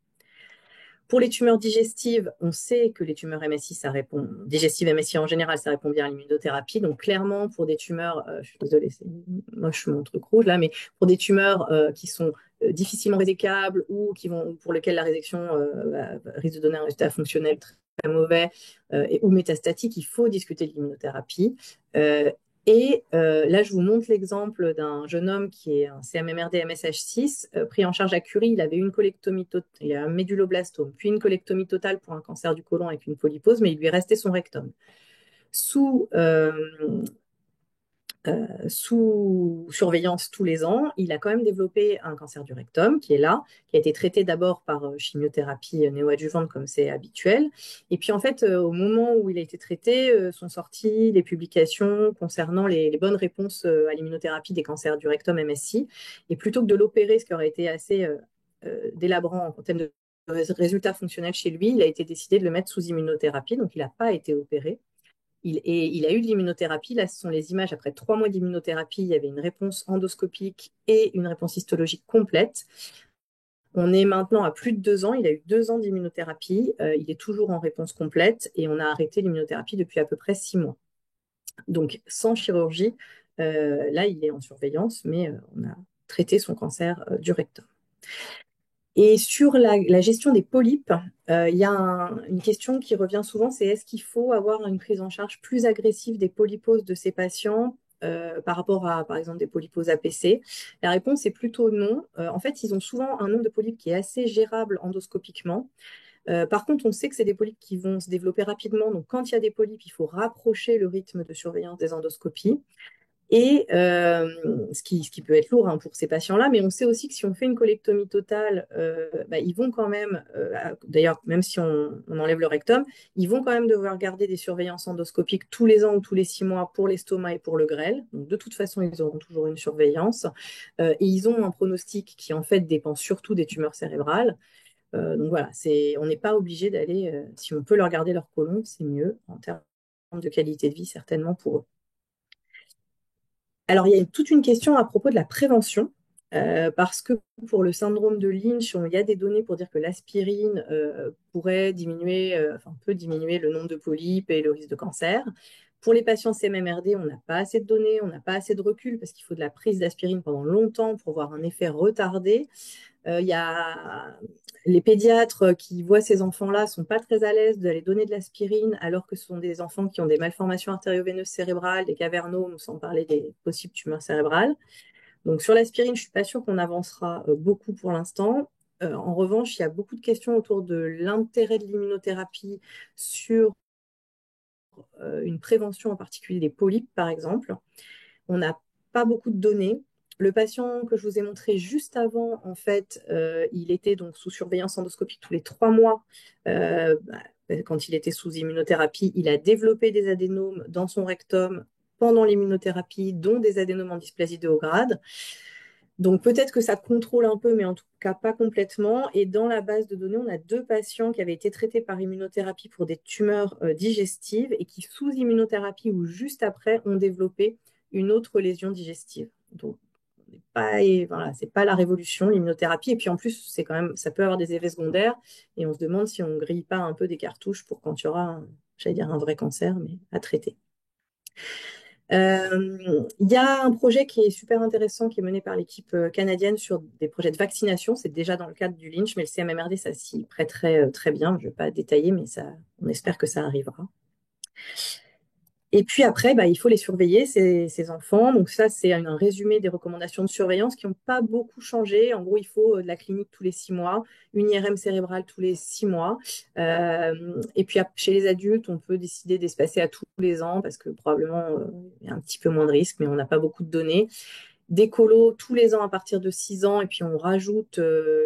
Pour les tumeurs digestives, on sait que les tumeurs MSI, ça répond, digestives MSI en général, ça répond bien à l'immunothérapie. Donc clairement, pour des tumeurs, je suis désolée, c'est moche mon truc rouge là, mais pour des tumeurs qui sont difficilement résécables ou pour lesquelles la résection risque de donner un résultat fonctionnel très, très mauvais ou métastatique, il faut discuter de l'immunothérapie. Là, je vous montre l'exemple d'un jeune homme qui est un CMMRD MSH6, pris en charge à Curie. Il avait une colectomie totale, il a un méduloblastome, puis une colectomie totale pour un cancer du côlon avec une polypose, mais il lui restait son rectum. Sous sous surveillance tous les ans. Il a quand même développé un cancer du rectum qui est là, qui a été traité d'abord par chimiothérapie néoadjuvante comme c'est habituel. Et puis en fait, au moment où il a été traité, sont sorties les publications concernant les bonnes réponses à l'immunothérapie des cancers du rectum MSI. Et plutôt que de l'opérer, ce qui aurait été assez délabrant en termes de résultats fonctionnels chez lui, il a été décidé de le mettre sous immunothérapie, donc il n'a pas été opéré. Il a eu de l'immunothérapie. Là, ce sont les images après 3 mois d'immunothérapie. Il y avait une réponse endoscopique et une réponse histologique complète. On est maintenant à plus de 2 ans. Il a eu 2 ans d'immunothérapie. Il est toujours en réponse complète et on a arrêté l'immunothérapie depuis à peu près 6 mois. Donc, sans chirurgie, là, il est en surveillance, mais on a traité son cancer du rectum. Et sur la gestion des polypes, il y a une question qui revient souvent, c'est est-ce qu'il faut avoir une prise en charge plus agressive des polyposes de ces patients par rapport à, par exemple, des polyposes APC? La réponse est plutôt non. En fait, ils ont souvent un nombre de polypes qui est assez gérable endoscopiquement. Par contre, on sait que c'est des polypes qui vont se développer rapidement. Donc, quand il y a des polypes, il faut rapprocher le rythme de surveillance des endoscopies. Et ce qui peut être lourd hein, pour ces patients-là, mais on sait aussi que si on fait une colectomie totale, ils vont quand même, d'ailleurs, même si on enlève le rectum, ils vont quand même devoir garder des surveillances endoscopiques tous les ans ou tous les 6 mois pour l'estomac et pour le grêle. Donc, de toute façon, ils auront toujours une surveillance. Et ils ont un pronostic qui, en fait, dépend surtout des tumeurs cérébrales. Donc voilà, on n'est pas obligé d'aller, si on peut leur garder leur côlon, c'est mieux en termes de qualité de vie, certainement pour eux. Alors, il y a toute une question à propos de la prévention, parce que pour le syndrome de Lynch, il y a des données pour dire que l'aspirine pourrait diminuer, enfin peut diminuer le nombre de polypes et le risque de cancer. Pour les patients CMMRD, on n'a pas assez de données, on n'a pas assez de recul parce qu'il faut de la prise d'aspirine pendant longtemps pour voir un effet retardé. Il y a les pédiatres qui voient ces enfants-là sont pas très à l'aise d'aller donner de l'aspirine alors que ce sont des enfants qui ont des malformations artério-veineuses cérébrales, des cavernomes, sans parler des possibles tumeurs cérébrales. Donc sur l'aspirine, je suis pas sûre qu'on avancera beaucoup pour l'instant. En revanche, il y a beaucoup de questions autour de l'intérêt de l'immunothérapie sur une prévention en particulier des polypes, par exemple. On n'a pas beaucoup de données. Le patient que je vous ai montré juste avant, en fait, il était donc sous surveillance endoscopique tous les 3 mois. Quand il était sous immunothérapie, il a développé des adénomes dans son rectum pendant l'immunothérapie, dont des adénomes en dysplasie de haut grade. Donc peut-être que ça contrôle un peu, mais en tout cas pas complètement. Et dans la base de données, on a 2 patients qui avaient été traités par immunothérapie pour des tumeurs digestives et qui, sous immunothérapie ou juste après, ont développé une autre lésion digestive. Donc voilà, c'est pas la révolution, l'immunothérapie. Et puis en plus, c'est quand même, ça peut avoir des effets secondaires. Et on se demande si on grille pas un peu des cartouches pour quand il y aura, j'allais dire un vrai cancer, mais à traiter. Il y a un projet qui est super intéressant qui est mené par l'équipe canadienne sur des projets de vaccination. C'est déjà dans le cadre du Lynch, mais le CMMRD, ça s'y prêterait très bien. Je ne vais pas détailler, mais ça, on espère que ça arrivera. Et puis après, il faut les surveiller, ces enfants. Donc ça, c'est un résumé des recommandations de surveillance qui n'ont pas beaucoup changé. En gros, il faut de la clinique tous les 6 mois, une IRM cérébrale tous les 6 mois. Et puis chez les adultes, on peut décider d'espacer à tous les ans parce que probablement il y a un petit peu moins de risques, mais on n'a pas beaucoup de données. Des colos tous les ans à partir de 6 ans, et puis on rajoute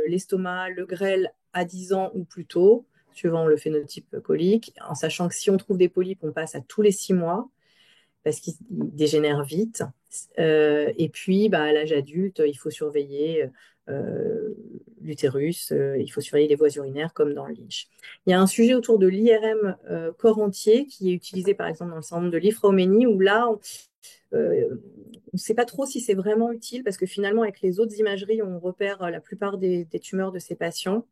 l'estomac, le grêle à 10 ans ou plus tôt, suivant le phénotype colique, en sachant que si on trouve des polypes, on passe à tous les 6 mois parce qu'ils dégénèrent vite. Et puis, à l'âge adulte, il faut surveiller l'utérus, il faut surveiller les voies urinaires comme dans le Lynch. Il y a un sujet autour de l'IRM corps entier qui est utilisé par exemple dans le syndrome de Li-Fraumeni où là, on ne sait pas trop si c'est vraiment utile parce que finalement, avec les autres imageries, on repère la plupart des tumeurs de ces patients.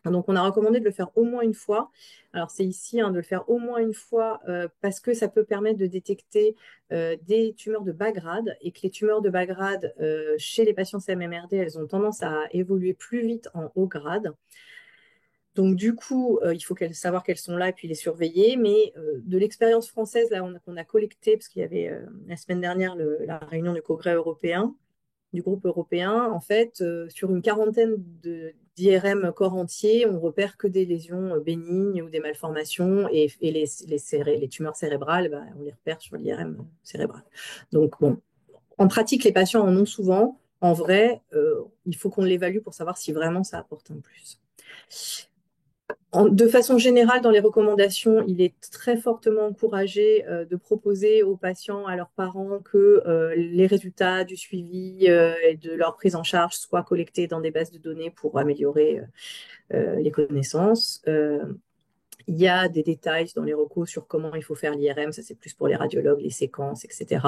Donc, on a recommandé de le faire au moins une fois. Alors, c'est ici de le faire au moins une fois parce que ça peut permettre de détecter des tumeurs de bas grade et que les tumeurs de bas grade chez les patients CMMRD, elles ont tendance à évoluer plus vite en haut grade. Donc, du coup, il faut savoir qu'elles sont là et puis les surveiller. Mais de l'expérience française, là, qu'on a collecté, parce qu'il y avait la semaine dernière la réunion du Congrès européen, du groupe européen, en fait, sur une quarantaine d'IRM corps entier, on repère que des lésions bénignes ou des malformations et les tumeurs cérébrales, on les repère sur l'IRM cérébral. Donc, bon, en pratique, les patients en ont souvent. En vrai, il faut qu'on l'évalue pour savoir si vraiment ça apporte un plus. De façon générale, dans les recommandations, il est très fortement encouragé de proposer aux patients, à leurs parents, que les résultats du suivi et de leur prise en charge soient collectés dans des bases de données pour améliorer les connaissances. Il y a des détails dans les recos sur comment il faut faire l'IRM, ça c'est plus pour les radiologues, les séquences, etc.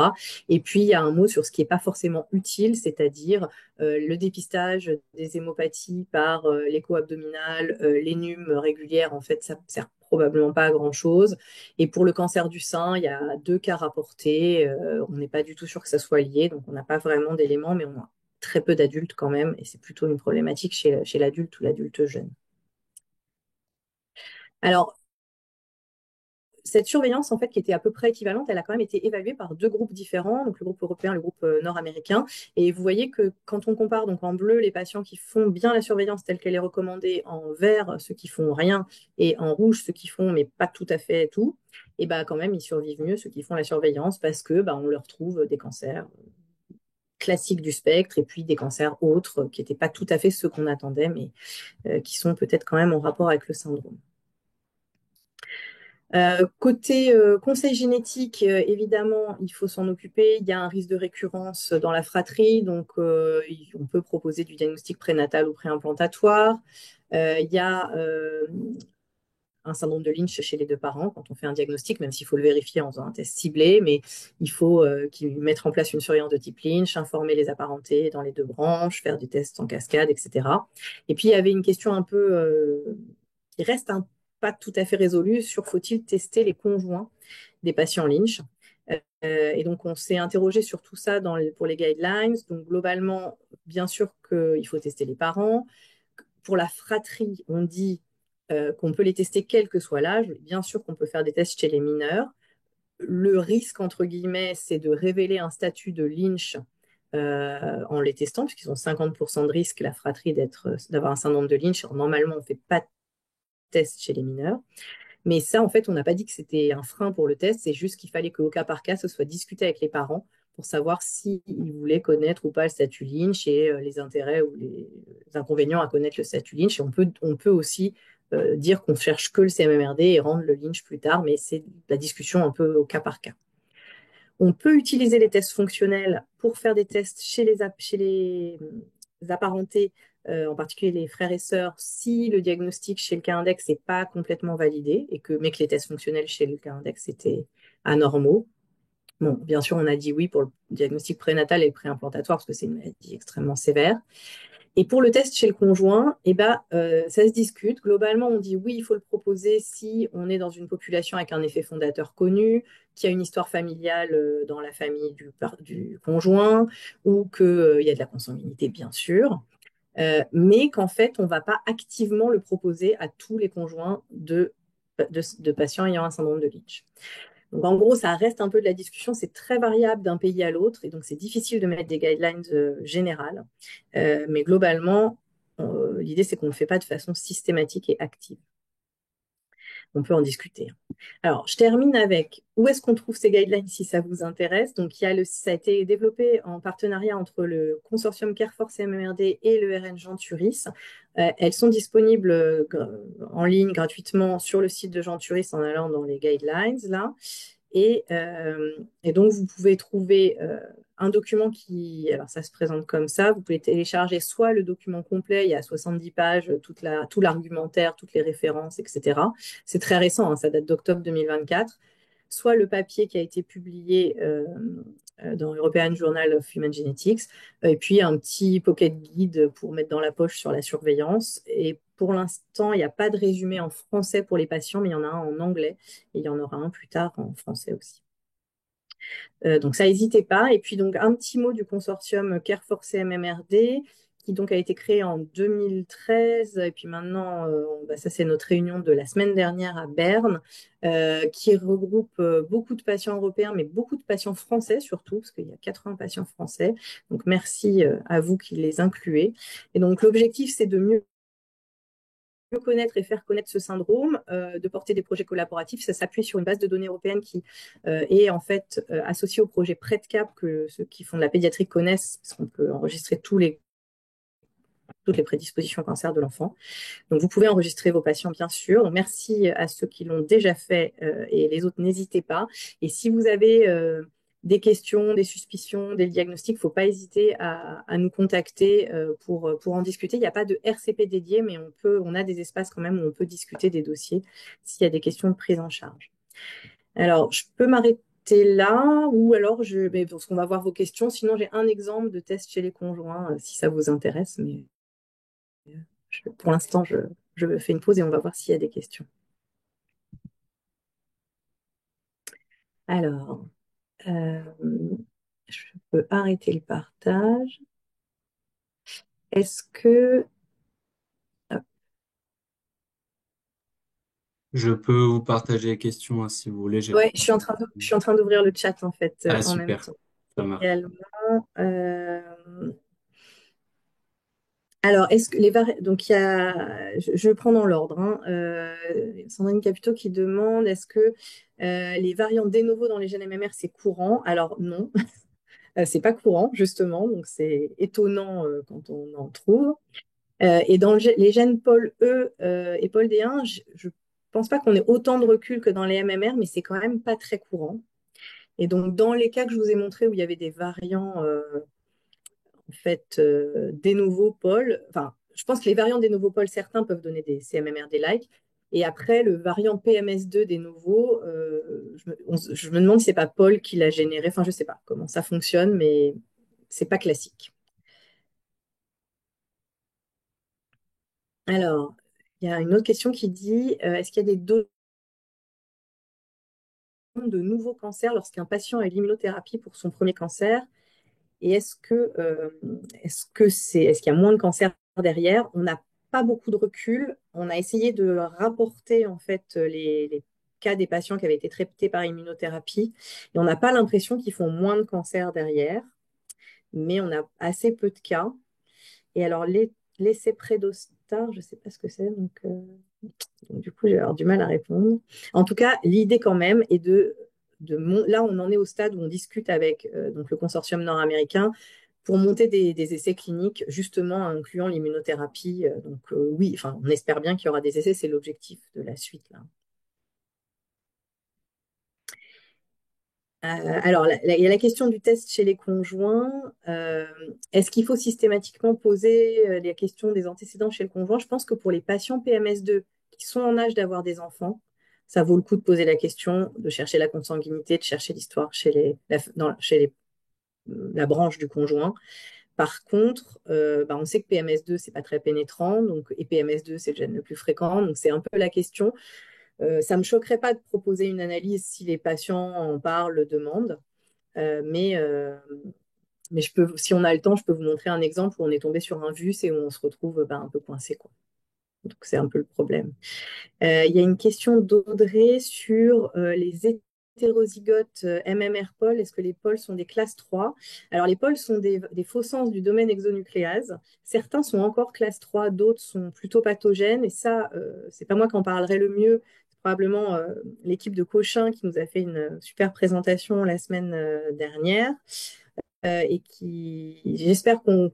Et puis il y a un mot sur ce qui n'est pas forcément utile, c'est-à-dire le dépistage des hémopathies par l'écho abdominal, l'énume régulière, en fait ça ne sert probablement pas à grand-chose. Et pour le cancer du sein, il y a 2 cas rapportés, on n'est pas du tout sûr que ça soit lié, donc on n'a pas vraiment d'éléments, mais on a très peu d'adultes quand même, et c'est plutôt une problématique chez l'adulte ou l'adulte jeune. Alors, cette surveillance, en fait, qui était à peu près équivalente, elle a quand même été évaluée par 2 groupes différents, donc le groupe européen et le groupe nord-américain. Et vous voyez que quand on compare donc en bleu les patients qui font bien la surveillance telle qu'elle est recommandée, en vert ceux qui font rien et en rouge ceux qui font mais pas tout à fait tout, et quand même ils survivent mieux ceux qui font la surveillance parce que on leur trouve des cancers classiques du spectre et puis des cancers autres qui n'étaient pas tout à fait ceux qu'on attendait mais qui sont peut-être quand même en rapport avec le syndrome. Côté conseil génétique, évidemment, il faut s'en occuper. Il y a un risque de récurrence dans la fratrie, donc on peut proposer du diagnostic prénatal ou préimplantatoire. Il y a un syndrome de Lynch chez les deux parents quand on fait un diagnostic, même s'il faut le vérifier en faisant un test ciblé, mais il faut mettre en place une surveillance de type Lynch, informer les apparentés dans les deux branches, faire des tests en cascade, etc. Et puis il y avait une question un peu qui reste pas tout à fait résolue sur faut-il tester les conjoints des patients Lynch. Et donc, on s'est interrogé sur tout ça pour les guidelines. Donc, globalement, bien sûr qu'il faut tester les parents. Pour la fratrie, on dit qu'on peut les tester quel que soit l'âge. Bien sûr qu'on peut faire des tests chez les mineurs. Le risque, entre guillemets, c'est de révéler un statut de Lynch en les testant, puisqu'ils ont 50% de risque, la fratrie, d'avoir un syndrome de Lynch. Alors, normalement, on ne fait pas de test chez les mineurs. Mais ça, en fait, on n'a pas dit que c'était un frein pour le test, c'est juste qu'il fallait qu'au cas par cas, ce soit discuté avec les parents pour savoir s'ils voulaient connaître ou pas le statut Lynch et les intérêts ou les inconvénients à connaître le statut Lynch. Et on peut aussi dire qu'on cherche que le CMMRD et rendre le Lynch plus tard, mais c'est la discussion un peu au cas par cas. On peut utiliser les tests fonctionnels pour faire des tests chez les apparentés, en particulier les frères et sœurs, si le diagnostic chez le cas index n'est pas complètement validé, mais que les tests fonctionnels chez le cas index étaient anormaux. Bon, bien sûr, on a dit oui pour le diagnostic prénatal et le préimplantatoire parce que c'est une maladie extrêmement sévère. Et pour le test chez le conjoint, ça se discute. Globalement, on dit oui, il faut le proposer si on est dans une population avec un effet fondateur connu, qui a une histoire familiale dans la famille du conjoint, ou qu'il y a de la consanguinité, bien sûr, mais qu'en fait, on ne va pas activement le proposer à tous les conjoints de patients ayant un syndrome de Lynch. Donc, en gros, ça reste un peu de la discussion. C'est très variable d'un pays à l'autre. Et donc, c'est difficile de mettre des guidelines générales. Mais globalement, l'idée, c'est qu'on ne le fait pas de façon systématique et active. On peut en discuter. Alors, je termine avec où est-ce qu'on trouve ces guidelines si ça vous intéresse. Donc, ça a été développé en partenariat entre le consortium CareForce MMRD et le RN Jean Turris. Elles sont disponibles en ligne gratuitement sur le site de Jean Turris en allant dans les guidelines, là. Et donc, vous pouvez trouver un document alors ça se présente comme ça, vous pouvez télécharger soit le document complet, il y a 70 pages, tout l'argumentaire, toutes les références, etc. C'est très récent, hein, ça date d'octobre 2024, soit le papier qui a été publié dans European Journal of Human Genetics, et puis un petit pocket guide pour mettre dans la poche sur la surveillance. Et pour l'instant, il n'y a pas de résumé en français pour les patients, mais il y en a un en anglais, et il y en aura un plus tard en français aussi. Donc ça, n'hésitez pas. Et puis donc un petit mot du consortium CareForce MMRD, qui donc a été créé en 2013. Et puis maintenant, ça c'est notre réunion de la semaine dernière à Berne, qui regroupe beaucoup de patients européens, mais beaucoup de patients français surtout, parce qu'il y a 80 patients français. Donc merci à vous qui les incluez. Et donc l'objectif, c'est de mieux connaître et faire connaître ce syndrome, de porter des projets collaboratifs. Ça s'appuie sur une base de données européenne qui est en fait associée au projet PredCap que ceux qui font de la pédiatrie connaissent, parce qu'on peut enregistrer toutes les prédispositions au cancer de l'enfant. Donc, vous pouvez enregistrer vos patients, bien sûr. Donc, merci à ceux qui l'ont déjà fait et les autres, n'hésitez pas. Et si vous avez des questions, des suspicions, des diagnostics, il ne faut pas hésiter à nous contacter pour en discuter. Il n'y a pas de RCP dédié, mais on a des espaces quand même où on peut discuter des dossiers s'il y a des questions de prise en charge. Alors, je peux m'arrêter là ou alors parce qu'on va voir vos questions. Sinon, j'ai un exemple de test chez les conjoints si ça vous intéresse, mais pour l'instant, je fais une pause et on va voir s'il y a des questions. Alors, euh, je peux arrêter le partage. Est-ce que... hop. Je peux vous partager les questions hein, si vous voulez. Ouais, je suis en train d'ouvrir le chat en fait Ah, en même super. temps. Ça marche. Également, alors, est-ce que donc il y a, je prends dans l'ordre, hein. Sandrine Caputo qui demande est-ce que les variantes de novo dans les gènes MMR c'est courant? Alors non, c'est pas courant justement, donc c'est étonnant quand on en trouve. Et dans les gènes POL-E et POL-D1, je pense pas qu'on ait autant de recul que dans les MMR, mais c'est quand même pas très courant. Et donc dans les cas que je vous ai montrés où il y avait des variants en fait, des nouveaux pôles. Enfin, je pense que les variants des nouveaux pôles, certains peuvent donner des CMMRD-like. Et après, le variant PMS2 des nouveaux, je me demande si c'est pas Paul qui l'a généré. Enfin, je sais pas comment ça fonctionne, mais c'est pas classique. Alors, il y a une autre question qui dit, est-ce qu'il y a des doses de nouveaux cancers lorsqu'un patient a eu l'immunothérapie pour son premier cancer? Et est-ce qu'il y a moins de cancers derrière? On n'a pas beaucoup de recul. On a essayé de rapporter en fait les cas des patients qui avaient été traités par immunothérapie et on n'a pas l'impression qu'ils font moins de cancers derrière, mais on a assez peu de cas. Et alors l'essai Prédostar, je ne sais pas ce que c'est, donc, du coup, j'ai avoir du mal à répondre. En tout cas, l'idée quand même est là, on en est au stade où on discute avec donc le consortium nord-américain pour monter des essais cliniques, justement incluant l'immunothérapie. Oui, enfin, on espère bien qu'il y aura des essais, c'est l'objectif de la suite là. Alors, il y a la question du test chez les conjoints. Est-ce qu'il faut systématiquement poser les questions des antécédents chez le conjoint? Je pense que pour les patients PMS2 qui sont en âge d'avoir des enfants, ça vaut le coup de poser la question, de chercher la consanguinité, de chercher l'histoire chez la branche du conjoint. Par contre, on sait que PMS2, c'est pas très pénétrant, et PMS2, c'est le gène le plus fréquent, donc c'est un peu la question. Ça me choquerait pas de proposer une analyse si les patients en parlent, le demandent. Mais si on a le temps, je peux vous montrer un exemple où on est tombé sur un VUS et où on se retrouve un peu coincé, quoi. Donc c'est un peu le problème. Il y a une question d'Audrey sur les hétérozygotes MMR-POL. Est-ce que les pôles sont des classes 3? Alors les pôles sont des faux sens du domaine exonucléase. Certains sont encore classe 3, d'autres sont plutôt pathogènes. Et ça, c'est pas moi qui en parlerai le mieux. C'est probablement l'équipe de Cochin qui nous a fait une super présentation la semaine dernière et j'espère qu'on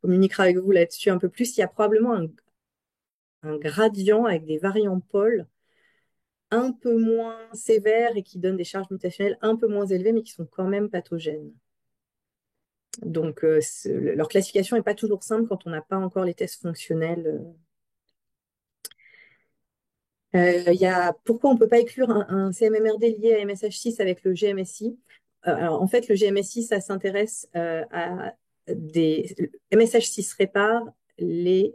communiquera avec vous là-dessus un peu plus. Il y a probablement un gradient avec des variants pôles un peu moins sévères et qui donnent des charges mutationnelles un peu moins élevées, mais qui sont quand même pathogènes. Donc, leur classification n'est pas toujours simple quand on n'a pas encore les tests fonctionnels. Il y a pourquoi on ne peut pas exclure un CMMRD lié à MSH6 avec le GMSI. Alors, en fait, le GMSI, ça s'intéresse à des. MSH6 répare les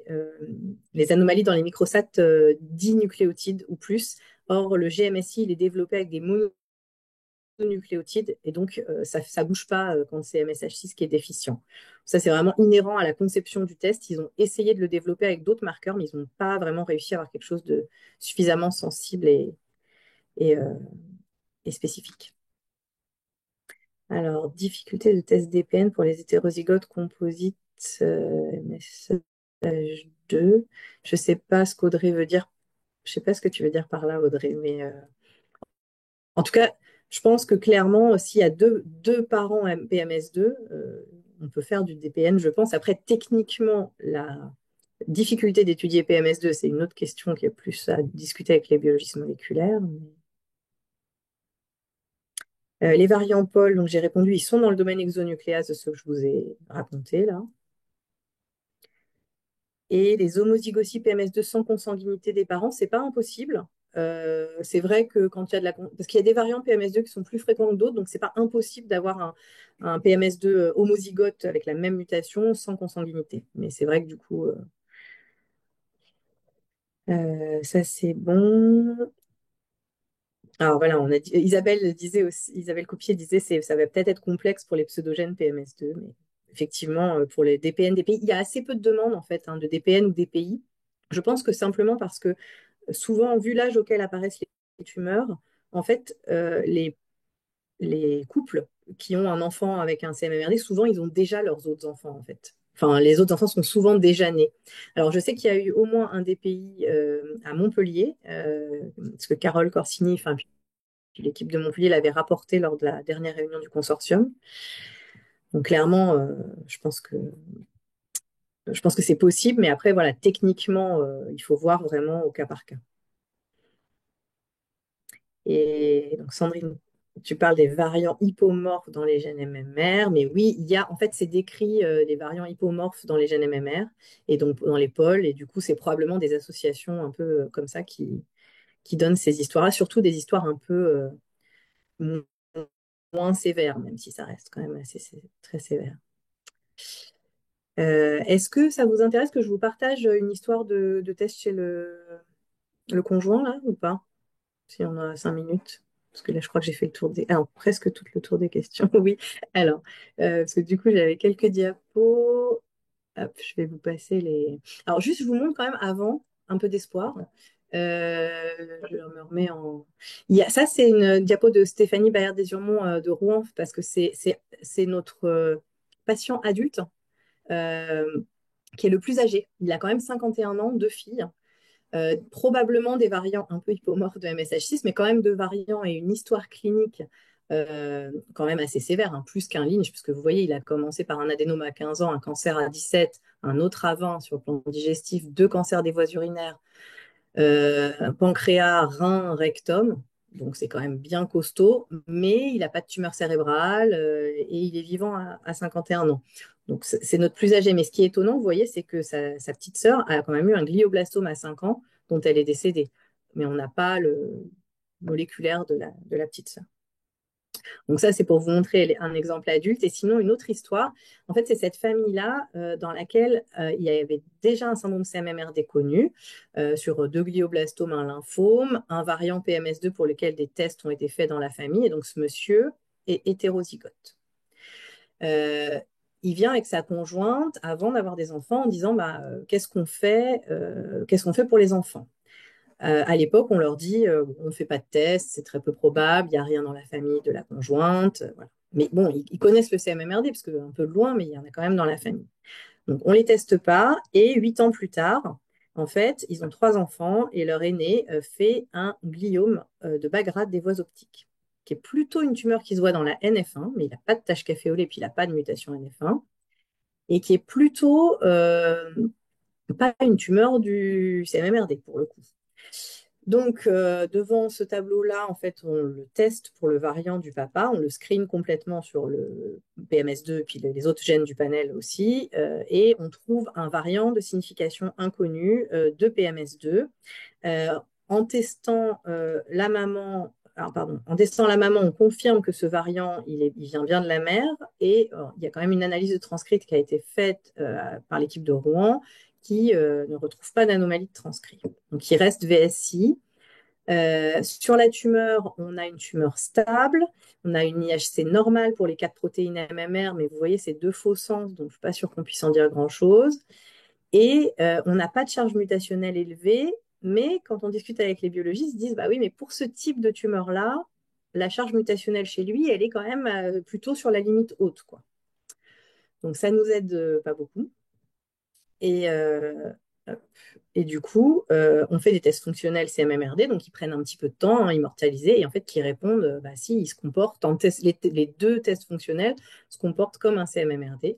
anomalies dans les microsats 10 nucléotides ou plus. Or, le GMSI, il est développé avec des mononucléotides et donc ça ne bouge pas quand c'est MSH6 qui est déficient. Ça, c'est vraiment inhérent à la conception du test. Ils ont essayé de le développer avec d'autres marqueurs, mais ils n'ont pas vraiment réussi à avoir quelque chose de suffisamment sensible et, euh, et spécifique. Alors, difficulté de test DPN pour les hétérozygotes composites MSH2. Je ne sais pas ce qu'Audrey veut dire. Je ne sais pas ce que tu veux dire par là, Audrey, mais en tout cas, je pense que clairement, s'il y a deux parents PMS2, on peut faire du DPN, je pense. Après, techniquement, la difficulté d'étudier PMS2, c'est une autre question qui est plus à discuter avec les biologistes moléculaires. Les variants Paul, donc j'ai répondu, ils sont dans le domaine exonucléase de ce que je vous ai raconté là. Et les homozygosies PMS2 sans consanguinité des parents, c'est pas impossible. C'est vrai que quand il y a parce qu'il y a des variants PMS2 qui sont plus fréquents que d'autres, donc c'est pas impossible d'avoir un PMS2 homozygote avec la même mutation sans consanguinité. Mais c'est vrai que du coup, ça c'est bon. Alors voilà, Isabelle disait aussi, Isabelle Coupier disait ça va peut-être être complexe pour les pseudogènes PMS2, mais effectivement, pour les DPN, DPI, il y a assez peu de demandes en fait de DPN ou DPI. Je pense que simplement parce que souvent, vu l'âge auquel apparaissent les tumeurs, en fait, les couples qui ont un enfant avec un CMMRD, souvent, ils ont déjà leurs autres enfants, en fait. Enfin, les autres enfants sont souvent déjà nés. Alors, je sais qu'il y a eu au moins un DPI à Montpellier, parce que Carole Corsini, enfin, puis l'équipe de Montpellier l'avait rapporté lors de la dernière réunion du consortium. Donc, clairement, je pense que c'est possible, mais après, voilà, techniquement, il faut voir vraiment au cas par cas. Et donc, Sandrine, tu parles des variants hypomorphes dans les gènes MMR, mais oui, il y a, en fait, c'est décrit des variants hypomorphes dans les gènes MMR et donc dans les pôles, et du coup, c'est probablement des associations un peu comme ça qui donne ces histoires-là, surtout des histoires un peu moins sévères, même si ça reste quand même très sévère. Est-ce que ça vous intéresse que je vous partage une histoire de test chez le conjoint, là, ou pas? Si on a 5 minutes. Parce que là, je crois que j'ai fait le tour des... Alors, presque tout le tour des questions, oui. Alors, parce que du coup, j'avais quelques diapos. Hop, je vais vous passer les... Alors, juste, je vous montre quand même avant un peu d'espoir. Je me remets en... Ça, c'est une diapo de Stéphanie Bayard-Desurmont de Rouen, parce que c'est notre patient adulte euh, qui est le plus âgé. Il a quand même 51 ans, deux filles. Probablement des variants un peu hypomorphes de MSH6, mais quand même deux variants et une histoire clinique quand même assez sévère, hein, plus qu'un Lynch, puisque vous voyez, il a commencé par un adénome à 15 ans, un cancer à 17, un autre à 20 sur le plan digestif, deux cancers des voies urinaires, pancréas, rein, rectum. Donc c'est quand même bien costaud, mais il n'a pas de tumeur cérébrale et il est vivant à 51 ans. Donc c'est notre plus âgé. Mais ce qui est étonnant, vous voyez, c'est que sa petite sœur a quand même eu un glioblastome à 5 ans dont elle est décédée. Mais on n'a pas le moléculaire de la petite sœur. Donc ça, c'est pour vous montrer un exemple adulte. Et sinon, une autre histoire, en fait, c'est cette famille-là dans laquelle il y avait déjà un syndrome CMMRD connu sur deux glioblastomes, un lymphome, un variant PMS2 pour lequel des tests ont été faits dans la famille. Et donc, ce monsieur est hétérozygote. Euh, il vient avec sa conjointe avant d'avoir des enfants en disant bah, qu'est-ce qu'on fait pour les enfants. À l'époque, on leur dit on ne fait pas de test, c'est très peu probable, il n'y a rien dans la famille de la conjointe. Voilà. Mais bon, ils connaissent le CMMRD, parce que un peu de loin, mais il y en a quand même dans la famille. Donc, on ne les teste pas. Et 8 ans plus tard, en fait, ils ont trois enfants et leur aîné fait un gliome de bas grade des voies optiques, qui est plutôt une tumeur qui se voit dans la NF1, mais il n'a pas de tache caféolée et puis il n'a pas de mutation NF1, et qui est plutôt pas une tumeur du CMMRD pour le coup. Donc, devant ce tableau-là, en fait, on le teste pour le variant du papa, on le screen complètement sur le PMS2 et puis les autres gènes du panel aussi, et on trouve un variant de signification inconnue de PMS2. Euh, en testant la maman, alors, pardon, en testant la maman, on confirme que ce variant, il vient bien de la mère, et il y a quand même une analyse de transcrite qui a été faite par l'équipe de Rouen qui ne retrouve pas d'anomalie de transcrit. Donc, il reste VSI. Sur la tumeur, on a une tumeur stable, on a une IHC normale pour les 4 protéines MMR, mais vous voyez, c'est deux faux sens, donc je ne suis pas sûre qu'on puisse en dire grand-chose. Et on n'a pas de charge mutationnelle élevée, mais quand on discute avec les biologistes, ils disent, bah oui, mais pour ce type de tumeur-là, la charge mutationnelle chez lui, elle est quand même plutôt sur la limite haute, quoi. Donc ça nous aide pas beaucoup. Et, et du coup, on fait des tests fonctionnels CMMRD, donc ils prennent un petit peu de temps à immortaliser et en fait qui répondent, bah, si, ils se comportent, les deux tests fonctionnels se comportent comme un CMMRD.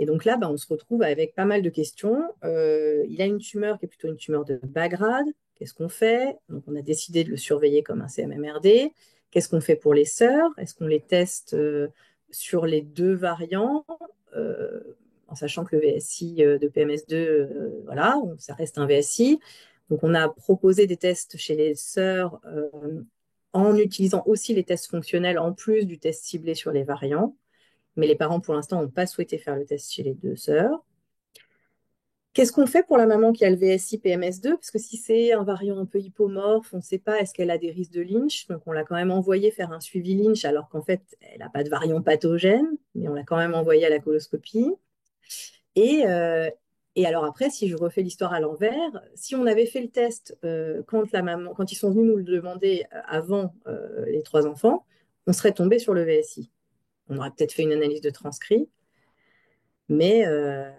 Et donc là, bah, on se retrouve avec pas mal de questions. Il a une tumeur qui est plutôt une tumeur de bas grade. Qu'est-ce qu'on fait? Donc on a décidé de le surveiller comme un CMMRD. Qu'est-ce qu'on fait pour les sœurs? Est-ce qu'on les teste sur les deux variants? Euh, en sachant que le VSI de PMS2, voilà, ça reste un VSI. Donc, on a proposé des tests chez les sœurs en utilisant aussi les tests fonctionnels en plus du test ciblé sur les variants. Mais les parents, pour l'instant, n'ont pas souhaité faire le test chez les deux sœurs. Qu'est-ce qu'on fait pour la maman qui a le VSI PMS2? Parce que si c'est un variant un peu hypomorphe, on ne sait pas est-ce qu'elle a des risques de Lynch. Donc, on l'a quand même envoyé faire un suivi Lynch alors qu'en fait, elle n'a pas de variant pathogène, mais on l'a quand même envoyé à la coloscopie. Et, euh, et alors après, si je refais l'histoire à l'envers, si on avait fait le test quand ils sont venus nous le demander avant les trois enfants, on serait tombé sur le VSI. On aurait peut-être fait une analyse de transcrit, mais, euh,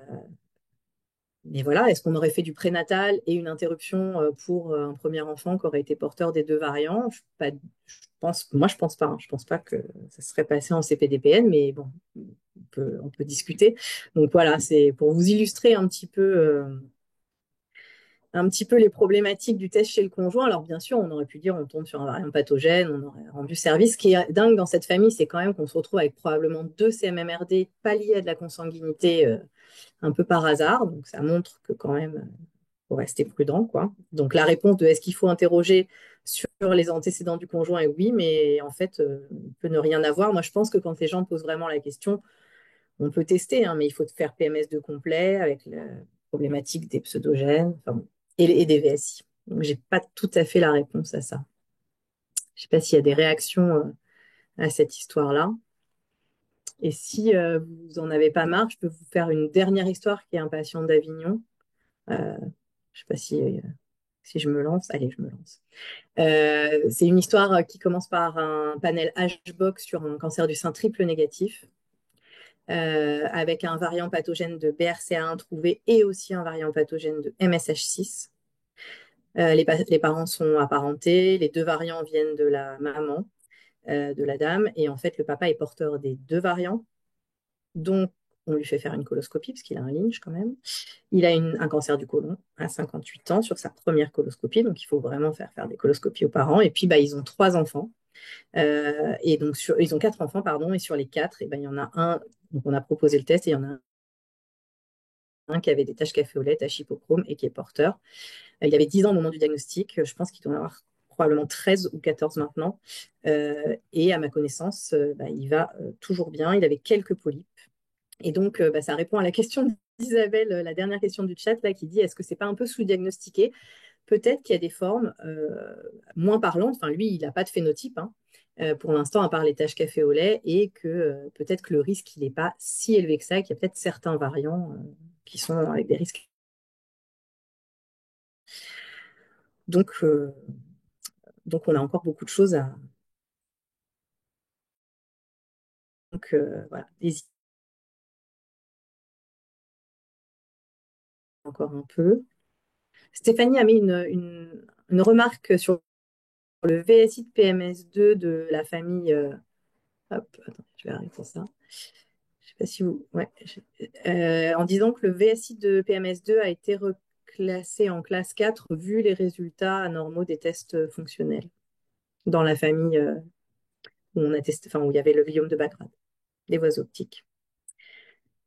mais voilà, est-ce qu'on aurait fait du prénatal et une interruption pour un premier enfant qui aurait été porteur des deux variants? Moi, je pense pas, hein. Je pense pas que ça serait passé en CPDPN, mais bon, on peut discuter. Donc voilà, c'est pour vous illustrer un petit peu les problématiques du test chez le conjoint. Alors bien sûr, on aurait pu dire on tombe sur un variant pathogène, on aurait rendu service. Ce qui est dingue dans cette famille, c'est quand même qu'on se retrouve avec probablement deux CMMRD pas liés à de la consanguinité un peu par hasard. Donc ça montre que quand même faut rester prudent, quoi. Donc la réponse de est-ce qu'il faut interroger sur les antécédents du conjoint est oui, mais en fait, il peut ne rien avoir. Moi, je pense que quand les gens posent vraiment la question, on peut tester, hein, mais il faut faire PMS2 complet avec la problématique des pseudogènes, enfin, bon, et des VSI. Donc, j'ai pas tout à fait la réponse à ça. Je sais pas s'il y a des réactions à cette histoire-là. Et si vous en avez pas marre, je peux vous faire une dernière histoire qui est un patient d'Avignon. Je sais pas si je me lance. Allez, je me lance. C'est une histoire qui commence par un panel Hbox sur un cancer du sein triple négatif, avec un variant pathogène de BRCA1 trouvé et aussi un variant pathogène de MSH6. Les parents sont apparentés, les deux variants viennent de la maman de la dame, et en fait, le papa est porteur des deux variants. Donc, on lui fait faire une coloscopie, parce qu'il a un Lynch quand même. Il a un cancer du côlon à 58 ans sur sa première coloscopie, donc il faut vraiment faire des coloscopies aux parents. Et puis, bah, ils ont trois enfants. Et donc, ils ont quatre enfants, pardon, et sur les quatre, et ben, il y en a un, donc on a proposé le test, et il y en a un qui avait des taches café au lait, taches hypochrome, et qui est porteur. Il avait 10 ans au moment du diagnostic, je pense qu'il doit en avoir probablement 13 ou 14 maintenant. Et à ma connaissance, bah, il va toujours bien, il avait quelques polypes. Et donc, bah, ça répond à la question d'Isabelle, la dernière question du chat, là, qui dit est-ce que c'est pas un peu sous-diagnostiqué? Peut-être qu'il y a des formes moins parlantes. Enfin, lui, il n'a pas de phénotype, hein, pour l'instant, à part les taches café au lait, et que peut-être que le risque, il n'est pas si élevé que ça, qu'il y a peut-être certains variants qui sont avec des risques. Donc, donc, on a encore beaucoup de choses à. Donc, voilà, hésitez encore un peu. Stéphanie a mis une remarque sur le VSI de PMS2 de la famille. Hop, attends, je vais arrêter ça. Je sais pas si vous. Ouais, en disant que le VSI de PMS2 a été reclassé en classe 4 vu les résultats anormaux des tests fonctionnels dans la famille où on a testé, enfin, où il y avait le gliome de Bacrad, les voies optiques.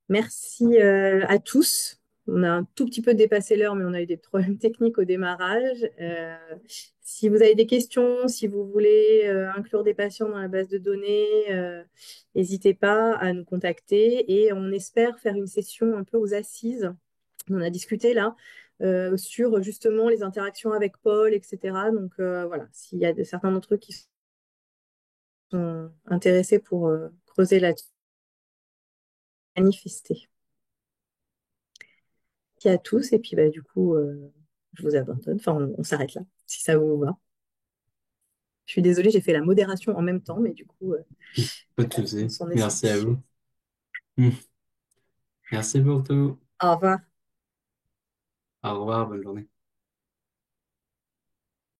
Merci à tous. On a un tout petit peu dépassé l'heure, mais on a eu des problèmes techniques au démarrage. Si vous avez des questions, si vous voulez inclure des patients dans la base de données, n'hésitez pas à nous contacter et on espère faire une session un peu aux assises. On a discuté là sur justement les interactions avec Paul, etc. Donc voilà, s'il y a certains d'entre eux qui sont intéressés pour creuser là-dessus, manifester. Merci à tous et puis bah, du coup, je vous abandonne. Enfin, on s'arrête là, si ça vous va. Je suis désolée, j'ai fait la modération en même temps, mais du coup, Pas de on souci. s'en est Merci à sorti. vous. Merci pour tout. Au revoir. Au revoir, bonne journée.